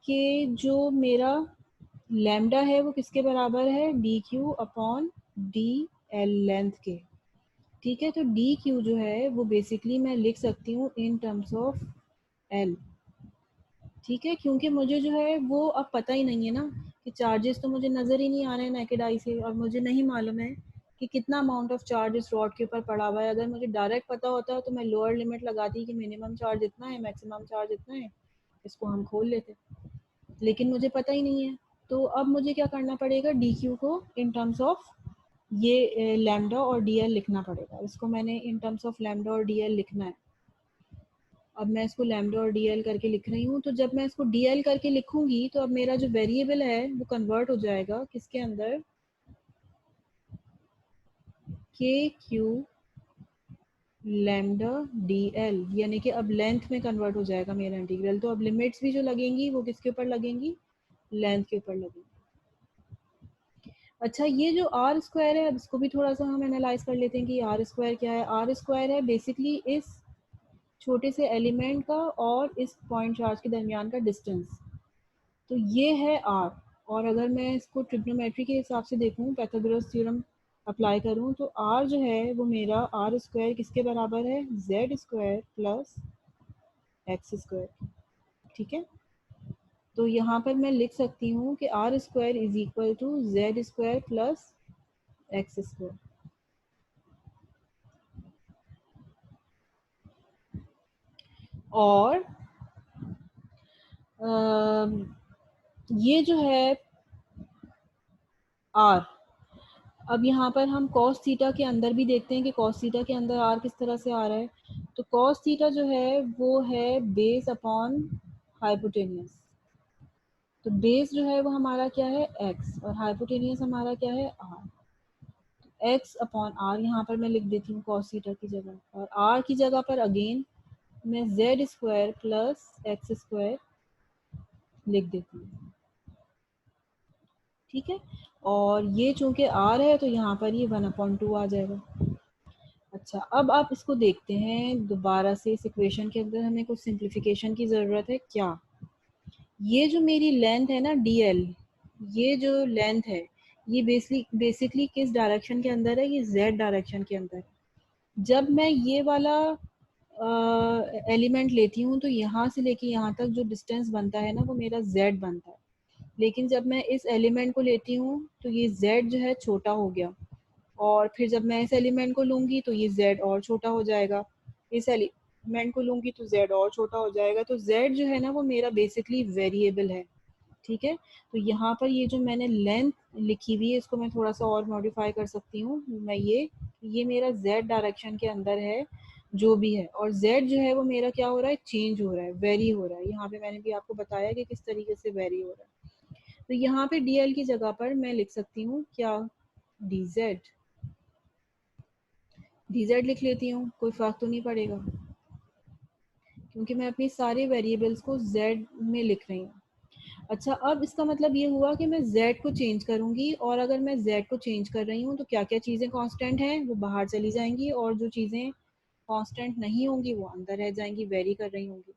कि जो मेरा लैम्डा है वो किसके बराबर है, D Q upon D L length के, ठीक है। तो डी क्यू जो है वो बेसिकली मैं लिख सकती हूँ इन टर्म्स ऑफ एल, ठीक है, क्योंकि मुझे जो है वो अब पता ही नहीं है ना, कि चार्जेस तो मुझे नज़र ही नहीं आ रहे हैं नेकेड आई से, और मुझे नहीं मालूम है कि कितना अमाउंट ऑफ चार्ज इस रॉड के ऊपर पड़ा हुआ है। अगर मुझे डायरेक्ट पता होता तो मैं लोअर लिमिट लगाती कि मिनिमम चार्ज इतना है, मैक्सिमम चार्ज इतना है, इसको हम खोल लेते, लेकिन मुझे पता ही नहीं है। तो अब मुझे क्या करना पड़ेगा, डी क्यू को इन टर्म्स ऑफ ये लैम्डा और डी एल लिखना पड़ेगा। इसको मैंने इन टर्म्स ऑफ लैम्डा और डी एल लिखना है। अब मैं इसको लैम्डा और डी एल करके लिख रही हूँ। तो जब मैं इसको डी एल करके लिखूंगी तो अब मेरा जो वेरिएबल है वो कन्वर्ट हो जाएगा किसके अंदर, के क्यू लैम्डा डी एल, यानी कि अब लेंथ में कन्वर्ट हो जाएगा मेरा इंटीग्रल। तो अब लिमिट्स भी जो लगेंगी वो किसके ऊपर लगेंगी, लेंथ के ऊपर लगेंगी। अच्छा, ये जो आर स्क्वायर है, अब इसको भी थोड़ा सा हम एनालाइज कर लेते हैं कि आर स्क्वायर क्या है। आर स्क्वायर है बेसिकली इस छोटे से एलिमेंट का और इस पॉइंट चार्ज के दरमियान का डिस्टेंस, तो ये है आर। और अगर मैं इसको ट्रिग्नोमेट्री के हिसाब से देखूं, पाइथागोरस थ्योरम अप्लाई करूं, तो आर जो है वो मेरा आर स्क्वायर किसके बराबर है, Z square plus X square, ठीक है। तो यहाँ पर मैं लिख सकती हूँ कि R square is equal to Z square plus X square. और ये जो है आर, अब यहाँ पर हम कॉस थीटा के अंदर भी देखते हैं कि कॉस थीटा के अंदर आर किस तरह से आ रहा है। तो कॉस थीटा जो है वो है बेस अपॉन हाइपोटेनियस। तो बेस जो है वो हमारा क्या है, एक्स, और हाइपोटेनियस हमारा क्या है, आर। एक्स अपॉन आर यहाँ पर मैं लिख देती हूँ कॉस थीटा की जगह, और आर की जगह पर अगेन मैं Z square plus X square लिख देती हूँ, ठीक है। और ये चूंकि आर है तो यहाँ पर ये 1/2 आ जाएगा। अच्छा, अब आप इसको देखते हैं दोबारा से, इस इक्वेशन के अंदर हमें कुछ सिंप्लीफिकेशन की ज़रूरत है क्या। ये जो मेरी लेंथ है ना डी एल, ये जो लेंथ है ये बेसिकली किस डायरेक्शन के अंदर है, ये z डायरेक्शन के अंदर है। जब मैं ये वाला एलिमेंट लेती हूँ तो यहाँ से लेके यहाँ तक जो डिस्टेंस बनता है ना वो मेरा z बनता है। लेकिन जब मैं इस एलिमेंट को लेती हूँ तो ये z जो है छोटा हो गया, और फिर जब मैं इस एलिमेंट को लूंगी तो ये z और छोटा हो जाएगा, इस एलिमेंट को लूंगी तो z और छोटा हो जाएगा। तो z जो है ना वो मेरा बेसिकली वेरिएबल है, ठीक है। तो यहाँ पर ये जो मैंने लेंथ लिखी हुई है इसको मैं थोड़ा सा और मॉडिफाई कर सकती हूँ। मैं ये मेरा z डायरेक्शन के अंदर है जो भी है, और z जो है वो मेरा क्या हो रहा है, चेंज हो रहा है, वेरी हो रहा है। यहाँ पे मैंने भी आपको बताया कि किस तरीके से वेरी हो रहा है। तो यहाँ पे dl की जगह पर मैं लिख सकती हूँ क्या, dz। dz लिख लेती हूँ, कोई फर्क तो नहीं पड़ेगा क्योंकि मैं अपनी सारे वेरिएबल्स को z में लिख रही हूँ। अच्छा, अब इसका मतलब ये हुआ कि मैं z को चेंज करूंगी, और अगर मैं z को चेंज कर रही हूँ तो क्या क्या चीज़ें कांस्टेंट हैं वो बाहर चली जाएंगी, और जो चीज़ें कांस्टेंट नहीं होंगी वो अंदर रह जाएंगी, वेरी कर रही होंगी।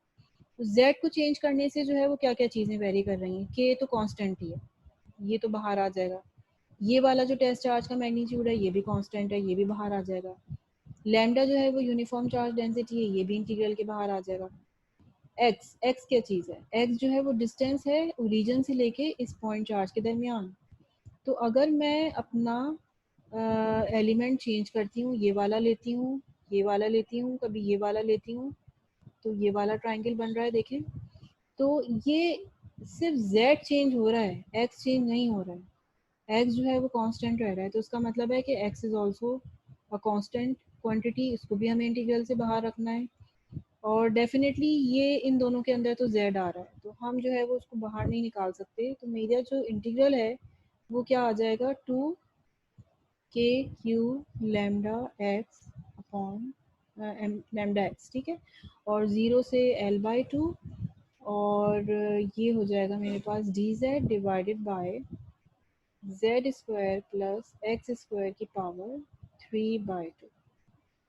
तो z को चेंज करने से जो है वो क्या क्या चीज़ें वेरी कर रही हैं, k तो कांस्टेंट ही है, ये तो बाहर आ जाएगा। ये वाला जो टेस्ट चार्ज का मैग्नीट्यूड है ये भी कांस्टेंट है, ये भी बाहर आ जाएगा। लैम्डा जो है वो यूनिफॉर्म चार्ज डेंसिटी है, ये भी इंटीग्रल के बाहर आ जाएगा। एक्स क्या चीज़ है, एक्स जो है वो डिस्टेंस है ओरिजिन से लेके इस पॉइंट चार्ज के दरमियान। तो अगर मैं अपना एलिमेंट चेंज करती हूँ, ये वाला लेती हूँ, ये वाला लेती हूँ, कभी ये वाला लेती हूँ, तो ये वाला ट्रायंगल बन रहा है देखें। तो ये सिर्फ z चेंज हो रहा है, x चेंज नहीं हो रहा है। x जो है वो कांस्टेंट रह रहा है, तो उसका मतलब है कि x is also a constant quantity, इसको भी हमें इंटीग्रल से बाहर रखना है। और डेफिनेटली ये इन दोनों के अंदर तो z आ रहा है, तो हम जो है वो उसको बाहर नहीं निकाल सकते। तो मेरा जो इंटीग्रल है वो क्या आ जाएगा, 2k q lambda x upon lambda x, ठीक है। और 0 से l/2, और ये हो जाएगा मेरे पास dz divided by z square plus x square की पावर 3/2।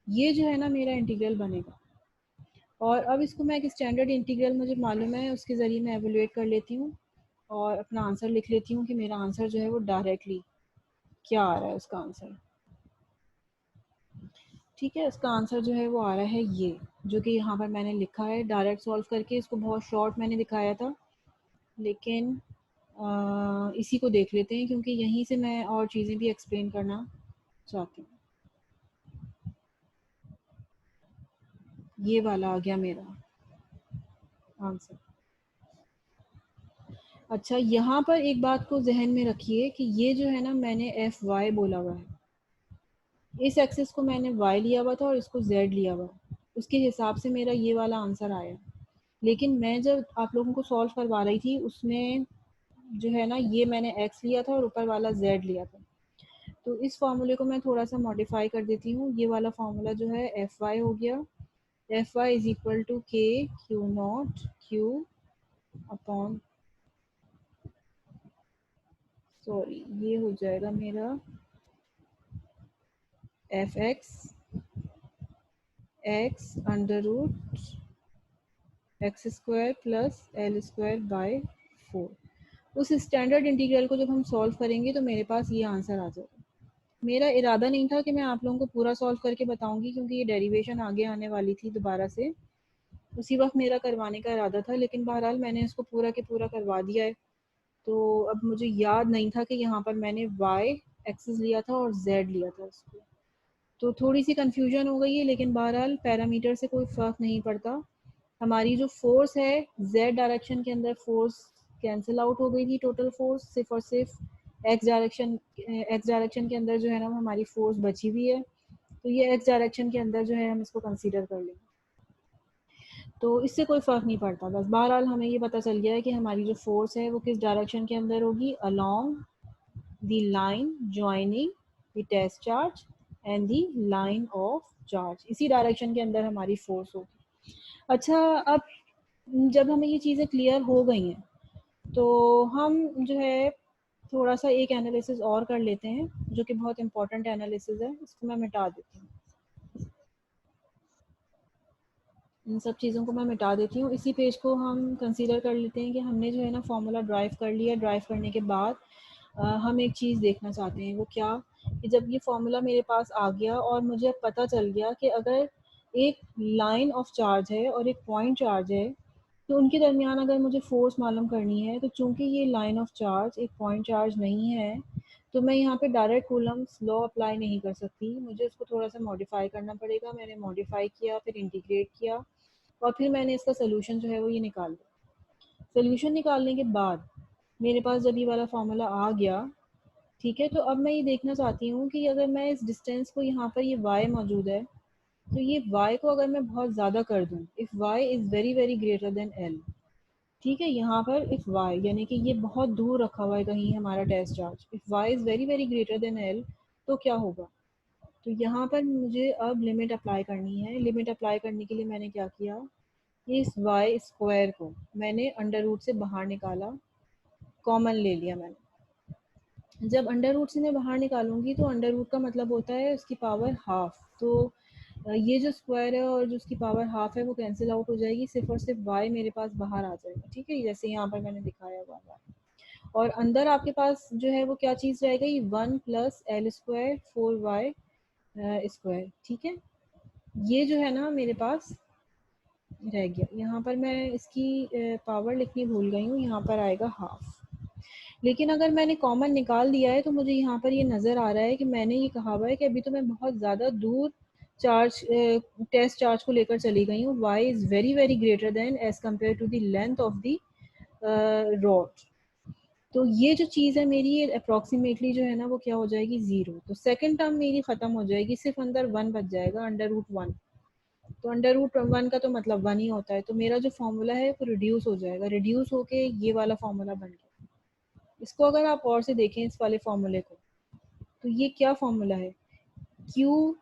ये जो है ना मेरा इंटीग्रल बनेगा। और अब इसको मैं एक स्टैंडर्ड इंटीग्रल मुझे मालूम है उसके ज़रिए मैं एवेलुएट कर लेती हूँ और अपना आंसर लिख लेती हूँ कि मेरा आंसर जो है वो डायरेक्टली क्या आ रहा है उसका आंसर। ठीक है, उसका आंसर जो है वो आ रहा है ये, जो कि यहाँ पर मैंने लिखा है डायरेक्ट सॉल्व करके। इसको बहुत शॉर्ट मैंने दिखाया था, लेकिन इसी को देख लेते हैं क्योंकि यहीं से मैं और चीज़ें भी एक्सप्लेन करना चाहती हूँ। ये वाला आ गया मेरा आंसर। अच्छा, यहाँ पर एक बात को जहन में रखिए कि ये जो है ना मैंने एफ वाई बोला हुआ है, इस एक्सिस को मैंने y लिया हुआ था और इसको z लिया हुआ, उसके हिसाब से मेरा ये वाला आंसर आया। लेकिन मैं जब आप लोगों को सॉल्व करवा रही थी उसमें जो है ना ये मैंने x लिया था और ऊपर वाला z लिया था। तो इस फार्मूले को मैं थोड़ा सा मॉडिफाई कर देती हूँ। ये वाला फार्मूला जो है एफ वाई हो गया, F Y is equal to K Q not Q upon, sorry ये हो जाएगा मेरा F X under root X square plus L square by 4। उस स्टैंडर्ड इंटीग्रल को जब हम सॉल्व करेंगे तो मेरे पास ये आंसर आ जाएगा। मेरा इरादा नहीं था कि मैं आप लोगों को पूरा सॉल्व करके बताऊंगी क्योंकि ये डेरिवेशन आगे आने वाली थी दोबारा से, उसी वक्त मेरा करवाने का इरादा था, लेकिन बहरहाल मैंने इसको पूरा के पूरा करवा दिया है। तो अब मुझे याद नहीं था कि यहाँ पर मैंने वाई एक्सिस लिया था और जेड लिया था उसको, तो थोड़ी सी कन्फ्यूजन हो गई है। लेकिन बहरहाल पैरामीटर से कोई फ़र्क नहीं पड़ता। हमारी जो फोर्स है z डायरेक्शन के अंदर फोर्स कैंसिल आउट हो गई थी, टोटल फोर्स सिर्फ और सिर्फ एक्स डायरेक्शन के अंदर जो है ना हमारी फोर्स बची हुई है। तो ये एक्स डायरेक्शन के अंदर जो है हम इसको कंसीडर कर लेंगे, तो इससे कोई फ़र्क नहीं पड़ता। बस बहरहाल हमें ये पता चल गया है कि हमारी जो फोर्स है वो किस डायरेक्शन के अंदर होगी, along the line joining the test charge and the line of charge, इसी डायरेक्शन के अंदर हमारी फोर्स होगी। अच्छा, अब जब हमें ये चीज़ें क्लियर हो गई हैं तो हम जो है थोड़ा सा एक एनालिसिस और कर लेते हैं जो कि बहुत इंपॉर्टेंट एनालिसिस है, इसको मैं मिटा देती हूँ। इन सब चीज़ों को मैं मिटा देती हूँ। इसी पेज को हम कंसीडर कर लेते हैं कि हमने जो है ना फॉर्मूला ड्राइव कर लिया। ड्राइव करने के बाद हम एक चीज़ देखना चाहते हैं, वो क्या, कि जब ये फॉर्मूला मेरे पास आ गया और मुझे पता चल गया कि अगर एक लाइन ऑफ चार्ज है और एक पॉइंट चार्ज है, तो उनके दरमियान अगर मुझे फ़ोर्स मालूम करनी है, तो चूँकि ये लाइन ऑफ चार्ज एक पॉइंट चार्ज नहीं है, तो मैं यहाँ पे डायरेक्ट कूलम्स लॉ अप्लाई नहीं कर सकती, मुझे उसको थोड़ा-सा मॉडिफ़ाई करना पड़ेगा। मैंने मॉडिफ़ाई किया, फिर इंटीग्रेट किया और फिर मैंने इसका सॉल्यूशन जो है वो ये निकाल लिया। सॉल्यूशन निकालने के बाद मेरे पास जब ये वाला फ़ॉर्मूला आ गया, ठीक है, तो अब मैं ये देखना चाहती हूँ कि अगर मैं इस डिस्टेंस को, यहाँ पर ये y मौजूद है, तो ये y को अगर मैं बहुत ज़्यादा कर दूँ, if y is very very greater than l, ठीक है, यहाँ पर इफ़ y यानी कि ये बहुत दूर रखा हुआ है कहीं हमारा test charge, if y is very very greater than l, तो क्या होगा? तो यहाँ पर मुझे अब लिमिट अप्लाई करनी है। लिमिट अप्लाई करने के लिए मैंने क्या किया, इस y स्क्वायर को मैंने अंडर रूट से बाहर निकाला, कॉमन ले लिया मैंने। जब अंडर रूट से मैं बाहर निकालूंगी तो अंडर रूट का मतलब होता है उसकी पावर हाफ, तो ये जो स्क्वायर है और जो उसकी पावर हाफ है वो कैंसिल आउट हो जाएगी, सिर्फ और सिर्फ y मेरे पास बाहर आ जाएगा, ठीक है, जैसे यहाँ पर मैंने दिखाया हुआ है। और अंदर आपके पास जो है वो क्या चीज़ रह गई, 1 plus L square 4y square, ठीक है, ये जो है ना मेरे पास रह गया। यहाँ पर मैं इसकी पावर लिखनी भूल गई हूँ, यहाँ पर आएगा हाफ। लेकिन अगर मैंने कॉमन निकाल दिया है तो मुझे यहाँ पर ये नज़र आ रहा है कि मैंने ये कहा हुआ है कि अभी तो मैं बहुत ज़्यादा दूर चार्ज टेस्ट चार्ज को लेकर चली गई हूँ, y is very very greater than as compare to the length of the rod. तो ये जो चीज़ है मेरी, ये अप्रॉक्सीमेटली जो है ना वो क्या हो जाएगी, 0। तो सेकंड टर्म मेरी ख़त्म हो जाएगी, सिर्फ अंदर 1 बच जाएगा, अंडर रूट 1। तो अंडर रूट 1 का तो मतलब 1 ही होता है, तो मेरा जो फॉर्मूला है वो रिड्यूस हो जाएगा, रिड्यूस होके ये वाला फॉर्मूला बन गया। इसको अगर आप और से देखें इस वाले फॉर्मूले को, तो ये क्या फॉर्मूला है, Q,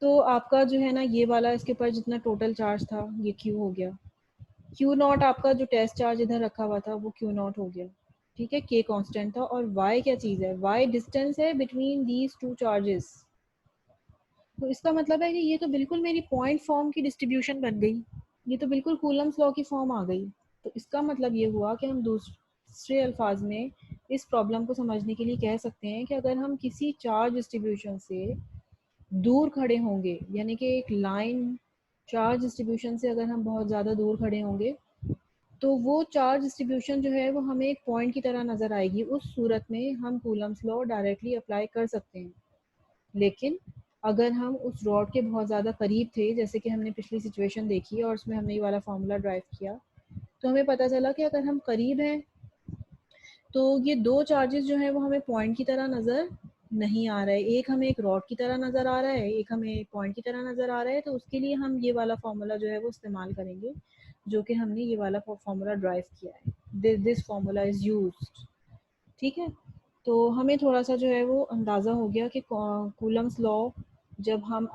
तो आपका जो है ना ये वाला इसके ऊपर जितना टोटल चार्ज था ये Q हो गया, Q नॉट आपका जो टेस्ट चार्ज इधर रखा हुआ था वो Q नॉट हो गया, ठीक है, K कांस्टेंट था, और Y क्या चीज़ है, Y डिस्टेंस है बिटवीन दीज टू चार्जेस। तो इसका मतलब है कि ये तो बिल्कुल मेरी पॉइंट फॉर्म की डिस्ट्रीब्यूशन बन गई, ये तो बिल्कुल कूलम्स लॉ की फॉर्म आ गई। तो इसका मतलब ये हुआ कि हम दूसरे अल्फाज में इस प्रॉब्लम को समझने के लिए कह सकते हैं कि अगर हम किसी चार्ज डिस्ट्रीब्यूशन से दूर खड़े होंगे, यानी कि एक लाइन चार्ज डिस्ट्रीब्यूशन से अगर हम बहुत ज़्यादा दूर खड़े होंगे, तो वो चार्ज डिस्ट्रीब्यूशन जो है वो हमें एक पॉइंट की तरह नज़र आएगी, उस सूरत में हम कूलम्स लॉ डायरेक्टली अप्लाई कर सकते हैं। लेकिन अगर हम उस रॉड के बहुत ज़्यादा करीब थे, जैसे कि हमने पिछली सिचुएशन देखी और उसमें हमने ये वाला फार्मूला ड्राइव किया, तो हमें पता चला कि अगर हम करीब हैं तो ये दो चार्जेस जो हैं वो हमें पॉइंट की तरह नज़र नहीं आ रहा है, एक हमें एक रॉड की तरह नज़र आ रहा है, एक हमें एक पॉइंट की तरह नज़र आ रहा है, तो उसके लिए हम ये वाला फार्मूला जो है वो इस्तेमाल करेंगे, जो कि हमने ये वाला फार्मूला ड्राइव किया है, दिस फार्मूला इज़ यूज्ड, ठीक है। तो हमें थोड़ा सा जो है वो अंदाज़ा हो गया कि कूलम्स लॉ जब हम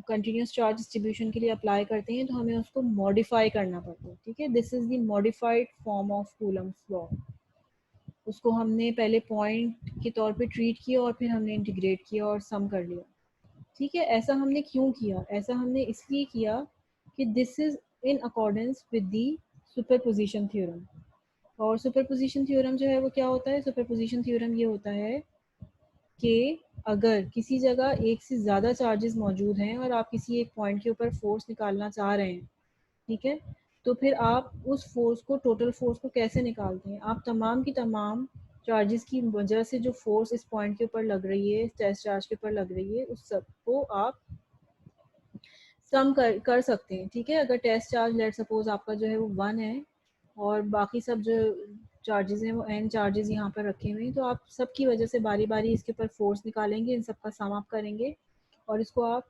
कंटिन्यूस चार्ज डिस्ट्रीब्यूशन के लिए अप्लाई करते हैं तो हमें उसको मॉडिफाई करना पड़ता है, ठीक है, this is the modified form of Coulomb's law. उसको हमने पहले पॉइंट के तौर पे ट्रीट किया और फिर हमने इंटीग्रेट किया और सम कर लिया, ठीक है। ऐसा हमने क्यों किया, ऐसा हमने इसलिए किया कि this is in accordance with the superposition theorem. और सुपरपोजिशन थ्योरम जो है वो क्या होता है, सुपरपोजिशन थ्योरम ये होता है कि अगर किसी जगह एक से ज़्यादा चार्जेस मौजूद हैं और आप किसी एक पॉइंट के ऊपर फोर्स निकालना चाह रहे हैं, ठीक है, तो फिर आप उस फोर्स को, टोटल फोर्स को कैसे निकालते हैं, आप तमाम की तमाम चार्जेस की वजह से जो फोर्स इस पॉइंट के ऊपर लग रही है, इस टेस्ट चार्ज के ऊपर लग रही है, उस सब को आप सम कर सकते हैं, ठीक है। अगर टेस्ट चार्ज लेट सपोज आपका जो है वो 1 है और बाकी सब जो चार्जेस हैं वो n चार्जेस यहाँ पर रखे हुए हैं, तो आप सब की वजह से बारी बारी इसके ऊपर फोर्स निकालेंगे, इन सब का सम अप करेंगे और इसको आप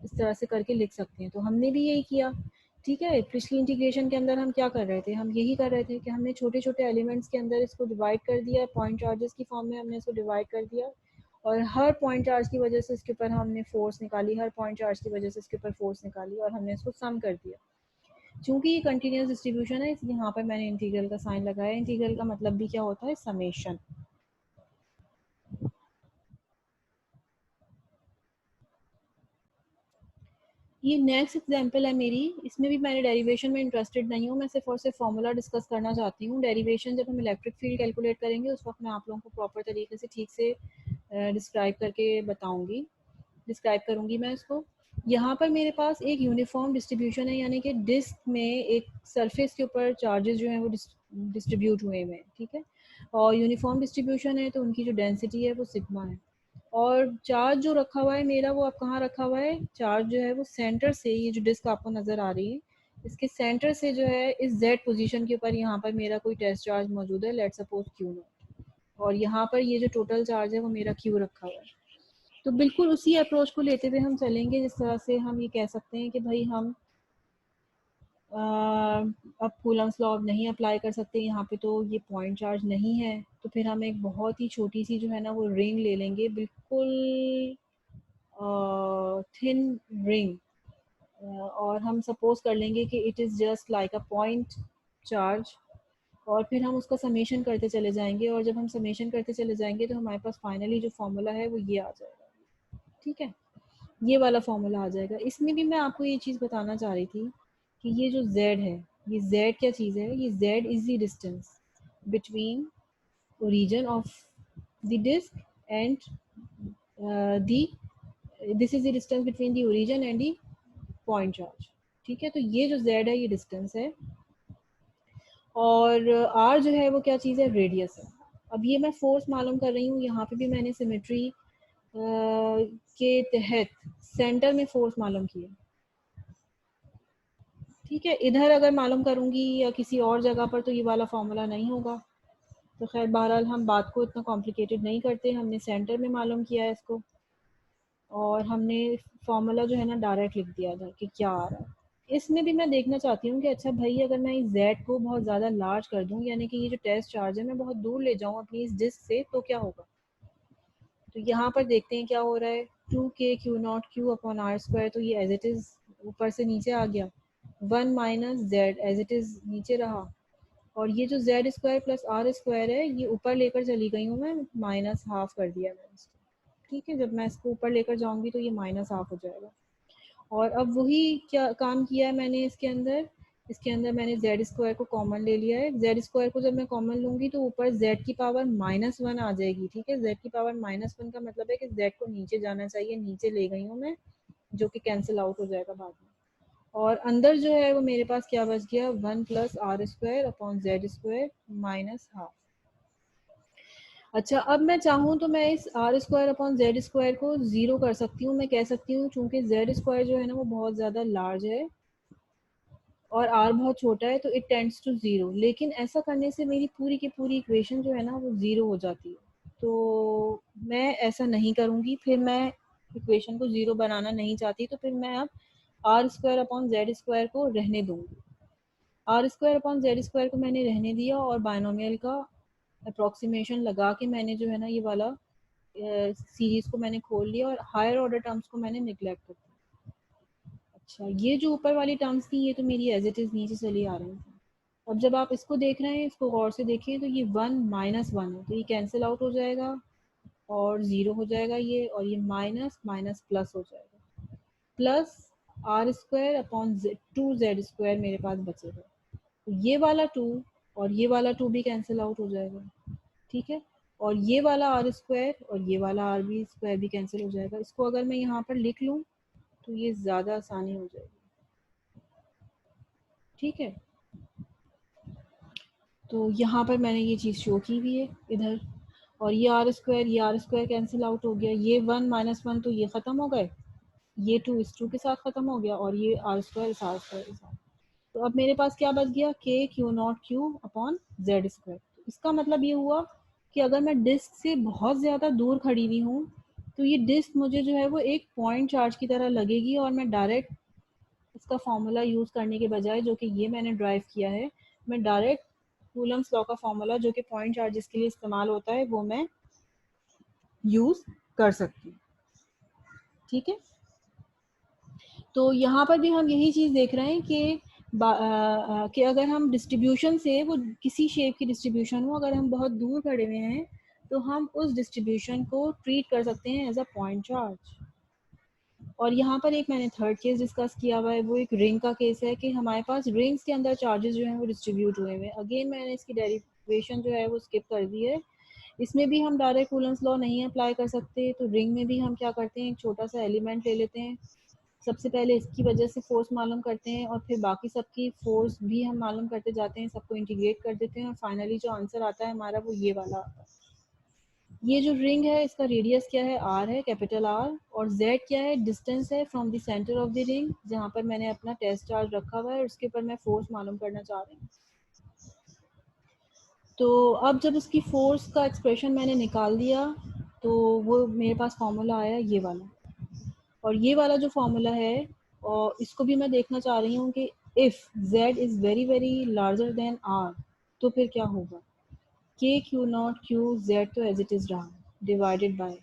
इस तरह से करके लिख सकते हैं। तो हमने भी यही किया, ठीक है। पिछली इंटीग्रेशन के अंदर हम क्या कर रहे थे, हम यही कर रहे थे कि हमने छोटे छोटे एलिमेंट्स के अंदर इसको डिवाइड कर दिया, पॉइंट चार्जेस की फॉर्म में हमने इसको डिवाइड कर दिया और हर पॉइंट चार्ज की वजह से इसके ऊपर हमने फोर्स निकाली, हर पॉइंट चार्ज की वजह से इसके ऊपर फोर्स निकाली और हमने इसको सम कर दिया। चूंकि ये कंटिन्यूस डिस्ट्रीब्यूशन है इसलिए यहाँ पर मैंने इंटीग्रल का साइन लगाया। इंटीग्रल का मतलब भी क्या होता है, समेशन। ये नेक्स्ट एग्जांपल है मेरी, इसमें भी मैंने डेरिवेशन में इंटरेस्टेड नहीं हूँ, मैं सिर्फ और सिर्फ फॉर्मूला डिस्कस करना चाहती हूँ। डेरिवेशन जब हम इलेक्ट्रिक फील्ड कैलकुलेट करेंगे उस वक्त मैं आप लोगों को प्रॉपर तरीके से ठीक से डिस्क्राइब करके बताऊँगी, डिस्क्राइब करूँगी मैं इसको। यहाँ पर मेरे पास एक यूनिफॉर्म डिस्ट्रीब्यूशन है, यानी कि डिस्क में एक सरफेस के ऊपर चार्जेस जो हैं वो डिस्ट्रीब्यूट हुए हुए हैं, ठीक है। और यूनिफॉर्म डिस्ट्रीब्यूशन है तो उनकी जो डेंसिटी है वो सिग्मा है। और चार्ज जो रखा हुआ है मेरा वो अब कहाँ रखा हुआ है, चार्ज जो है वो सेंटर से, ये जो डिस्क आपको नज़र आ रही है इसके सेंटर से जो है इस जेड पोजीशन के ऊपर यहाँ पर मेरा कोई टेस्ट चार्ज मौजूद है, लेट्स सपोज क्यू नॉट। और यहाँ पर ये जो टोटल चार्ज है वो मेरा क्यू रखा हुआ है। तो बिल्कुल उसी अप्रोच को लेते हुए हम चलेंगे जिस तरह से हम ये कह सकते हैं कि भाई हम अब कूलम्स लॉ नहीं अप्लाई कर सकते यहाँ पे, तो ये पॉइंट चार्ज नहीं है, तो फिर हम एक बहुत ही छोटी सी जो है ना वो रिंग ले लेंगे, बिल्कुल थिन रिंग, और हम सपोज कर लेंगे कि it is just like a point charge. और फिर हम उसका समेशन करते चले जाएंगे, और जब हम समेशन करते चले जाएंगे तो हमारे पास फाइनली जो फॉर्मूला है वो ये आ जाएगा, ठीक है। ये वाला फॉर्मूला आ जाएगा। इसमें भी मैं आपको ये चीज़ बताना चाह रही थी कि ये जो z है, ये z क्या चीज़ है, ये z is the distance between origin of the disc and the this is the distance between the origin and the point charge, ठीक है। तो ये जो z है ये डिस्टेंस है, और r जो है वो क्या चीज़ है, रेडियस है। अब ये मैं फोर्स मालूम कर रही हूँ, यहाँ पे भी मैंने सिमेट्री के तहत सेंटर में फोर्स मालूम किया, ठीक है। इधर अगर मालूम करूँगी या किसी और जगह पर तो ये वाला फॉर्मूला नहीं होगा। तो खैर बहरहाल हम बात को इतना कॉम्प्लिकेटेड नहीं करते, हमने सेंटर में मालूम किया है इसको, और हमने फार्मूला जो है ना डायरेक्ट लिख दिया था कि क्या आ रहा है। इसमें भी मैं देखना चाहती हूँ कि अच्छा भाई अगर मैं इस z को बहुत ज़्यादा लार्ज कर दूँ, यानी कि ये जो टेस्ट चार्ज है मैं बहुत दूर ले जाऊँ अपनी इस डिस्क से, तो क्या होगा। तो यहाँ पर देखते हैं क्या हो रहा है, 2k Q not Q upon R square, तो ये एज इट इज़ ऊपर से नीचे आ गया, 1 minus Z as it is नीचे रहा, और ये जो Z square plus R square है ये ऊपर लेकर चली गई हूँ मैं, माइनस हाफ कर दिया मैंने इसको, ठीक है। जब मैं इसको ऊपर लेकर जाऊँगी तो ये माइनस हाफ हो जाएगा। और अब वही क्या काम किया है मैंने इसके अंदर मैंने जेड स्क्वायर को कॉमन ले लिया है। जेड स्क्वायर को जब मैं कॉमन लूँगी तो ऊपर जेड की पावर -1 आ जाएगी, ठीक है। जेड की पावर -1 का मतलब है कि जेड को नीचे जाना चाहिए, नीचे ले गई हूँ मैं, जो कि कैंसिल आउट हो जाएगा बाद में। और अंदर जो है वो मेरे पास क्या बच गया, 1 plus R square upon Z square minus half. अच्छा, अब मैं चाहूँ तो मैं इस R square upon Z square को ज़ीरो कर सकती हूँ। मैं कह सकती हूँ चूँकि जेड स्क्वायर जो है ना वो बहुत ज़्यादा लार्ज है और आर बहुत छोटा है, तो इट टेंड्स टू ज़ीरो। लेकिन ऐसा करने से मेरी पूरी की पूरी इक्वेशन जो है ना वो ज़ीरो हो जाती है, तो मैं ऐसा नहीं करूँगी। फिर मैं इक्वेशन को ज़ीरो बनाना नहीं चाहती, तो फिर मैं अब R square upon Z square को रहने दूँगी। R square upon Z square को मैंने रहने दिया, और बायनोमियल का अप्रॉक्सीमेशन लगा के मैंने जो है ना ये वाला सीरीज को मैंने खोल लिया, और हायर ऑर्डर टर्म्स को मैंने निगलेक्ट कर दिया। अच्छा, ये जो ऊपर वाली टर्म्स थी ये तो मेरी एज इट इज़ नीचे चली आ रही थी। अब जब आप इसको देख रहे हैं, इसको गौर से देखिए, तो ये 1 -1 है, तो ये कैंसिल आउट हो जाएगा और ज़ीरो हो जाएगा ये, और ये माइनस माइनस प्लस हो जाएगा, plus R square upon 2z square मेरे पास बचेगा। तो ये वाला 2 और ये वाला 2 भी कैंसिल आउट हो जाएगा, ठीक है। और ये वाला आर स्क्वायर और ये वाला आर बी स्क्वायर भी कैंसिल हो जाएगा। इसको अगर मैं यहाँ पर लिख लूँ तो ये ज़्यादा आसानी हो जाएगी, ठीक है। तो यहाँ पर मैंने ये चीज़ शो की हुई है इधर, और ये आर स्क्वायर कैंसिल आउट हो गया, ये 1 -1 तो ये ख़त्म हो गए, ये 2 इस 2 के साथ ख़त्म हो गया, और ये आर स्क्वायर इस आर स्क्वायर के साथ। तो अब मेरे पास क्या बच गया, k Q not Q upon Z square. इसका मतलब ये हुआ कि अगर मैं डिस्क से बहुत ज़्यादा दूर खड़ी हुई हूँ तो ये डिस्क मुझे जो है वो एक पॉइंट चार्ज की तरह लगेगी, और मैं डायरेक्ट इसका फॉर्मूला यूज़ करने के बजाय, जो कि ये मैंने ड्राइव किया है, मैं डायरेक्ट कूलम्स लॉ का फॉर्मूला जो कि पॉइंट चार्जेस के लिए इस्तेमाल होता है वो मैं यूज़ कर सकती हूँ, ठीक है। तो यहाँ पर भी हम यही चीज़ देख रहे हैं कि अगर हम डिस्ट्रीब्यूशन से, वो किसी शेप की डिस्ट्रीब्यूशन हो, अगर हम बहुत दूर खड़े हुए हैं तो हम उस डिस्ट्रीब्यूशन को ट्रीट कर सकते हैं एज अ पॉइंट चार्ज, और यहाँ पर एक मैंने थर्ड केस डिस्कस किया हुआ है, वो एक रिंग का केस है कि हमारे पास रिंग्स के अंदर चार्जेस जो हैं वो डिस्ट्रीब्यूट हुए हुए हैं। अगेन मैंने इसकी डेरिवेशन जो है वो स्किप कर दी है। इसमें भी हम डायरेक्ट कूलम्स लॉ नहीं अप्लाई कर सकते, तो रिंग में भी हम क्या करते हैं, एक छोटा सा एलिमेंट ले लेते हैं, सबसे पहले इसकी वजह से फोर्स मालूम करते हैं और फिर बाकी सबकी फोर्स भी हम मालूम करते जाते हैं, सबको इंटीग्रेट कर देते हैं और फाइनली जो आंसर आता है हमारा वो ये वाला आता है। ये जो रिंग है इसका रेडियस क्या है, आर है, कैपिटल आर, और जेड क्या है, डिस्टेंस है from the centre of the ring, जहाँ पर मैंने अपना टेस्ट चार्ज रखा हुआ है और उसके ऊपर मैं फोर्स मालूम करना चाह रही हूँ। तो अब जब इसकी फोर्स का एक्सप्रेशन मैंने निकाल दिया तो वो मेरे पास फॉर्मूला आया ये वाला, और ये वाला जो फॉर्मूला है और इसको भी मैं देखना चाह रही हूँ कि if z is very very larger than r तो फिर क्या होगा, k q not q z तो एज इट इज़ रहा, डिवाइडेड बाय,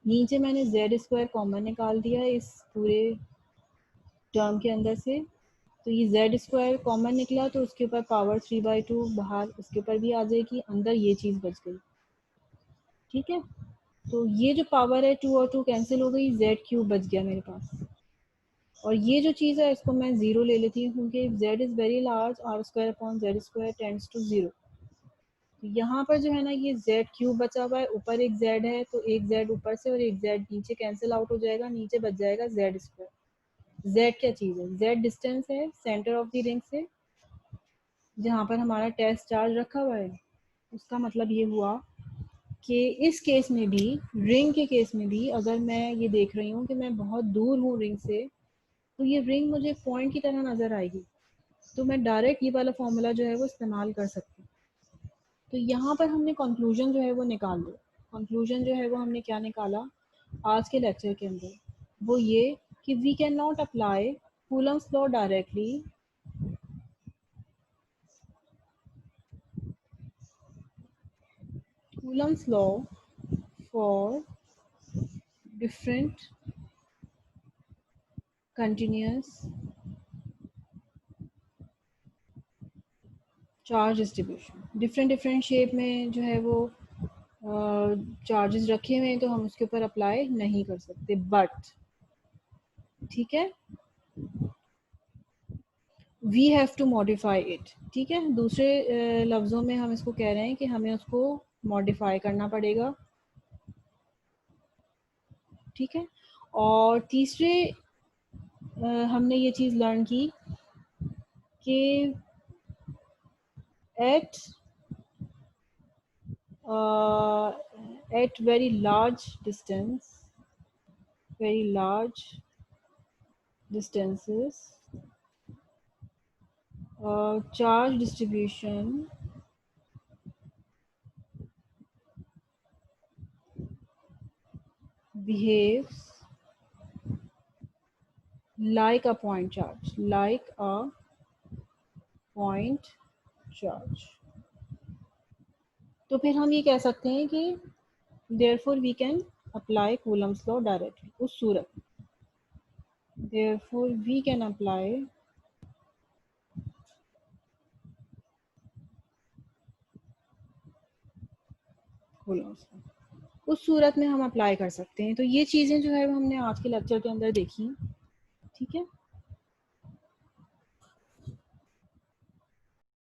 नीचे मैंने z स्क्वायर कॉमन निकाल दिया है इस पूरे टर्म के अंदर से, तो ये जेड स्क्वायर कॉमन निकला तो उसके ऊपर पावर 3/2 बाहर उसके ऊपर भी आ जाएगी, अंदर ये चीज़ बच गई। ठीक है, तो ये जो पावर है 2 और 2 कैंसिल हो गई, जेड क्यूब बच गया मेरे पास, और ये जो चीज़ है इसको मैं ज़ीरो ले लेती हूँ क्योंकि Z is very large, R square upon Z square tends to zero. तो यहाँ पर जो है ना ये जेड क्यूब बचा हुआ है, ऊपर एक जेड है तो एक जेड ऊपर से और एक जेड नीचे कैंसिल आउट हो जाएगा, नीचे बच जाएगा जेड स्क्वायर। जेड क्या चीज़ है, जेड डिस्टेंस है सेंटर ऑफ द रिंग से जहाँ पर हमारा टेस्ट चार्ज रखा हुआ है। उसका मतलब ये हुआ कि इस केस में भी, रिंग के केस में भी, अगर मैं ये देख रही हूँ कि मैं बहुत दूर हूँ रिंग से, तो ये रिंग मुझे पॉइंट की तरह नज़र आएगी, तो मैं डायरेक्ट ये वाला फॉर्मूला जो है वो इस्तेमाल कर सकती हूँ। तो यहाँ पर हमने कंक्लूजन जो है वो निकाल लिया। कंक्लूजन जो है वो हमने क्या निकाला आज के लेक्चर के अंदर, वो ये कि we can not apply Coulomb's law directly Coulomb's law for different continuous charge distribution, different different shape में जो है वो चार्जेस रखे हुए हैं तो हम उसके ऊपर अप्लाई नहीं कर सकते, बट ठीक है we have to modify it. ठीक है, दूसरे लफ्ज़ों में हम इसको कह रहे हैं कि हमें उसको मॉडिफाई करना पड़ेगा। ठीक है, और तीसरे हमने ये चीज़ लर्न की कि eight at very large distances, charge distribution behaves like a point charge, तो फिर हम ये कह सकते हैं कि therefore we can apply Coulomb's law directly, उस सूरत therefore we can apply Coulomb's law, उस सूरत में हम अप्लाई कर सकते हैं। तो ये चीज़ें जो है वो हमने आज के लेक्चर के अंदर देखी। ठीक है।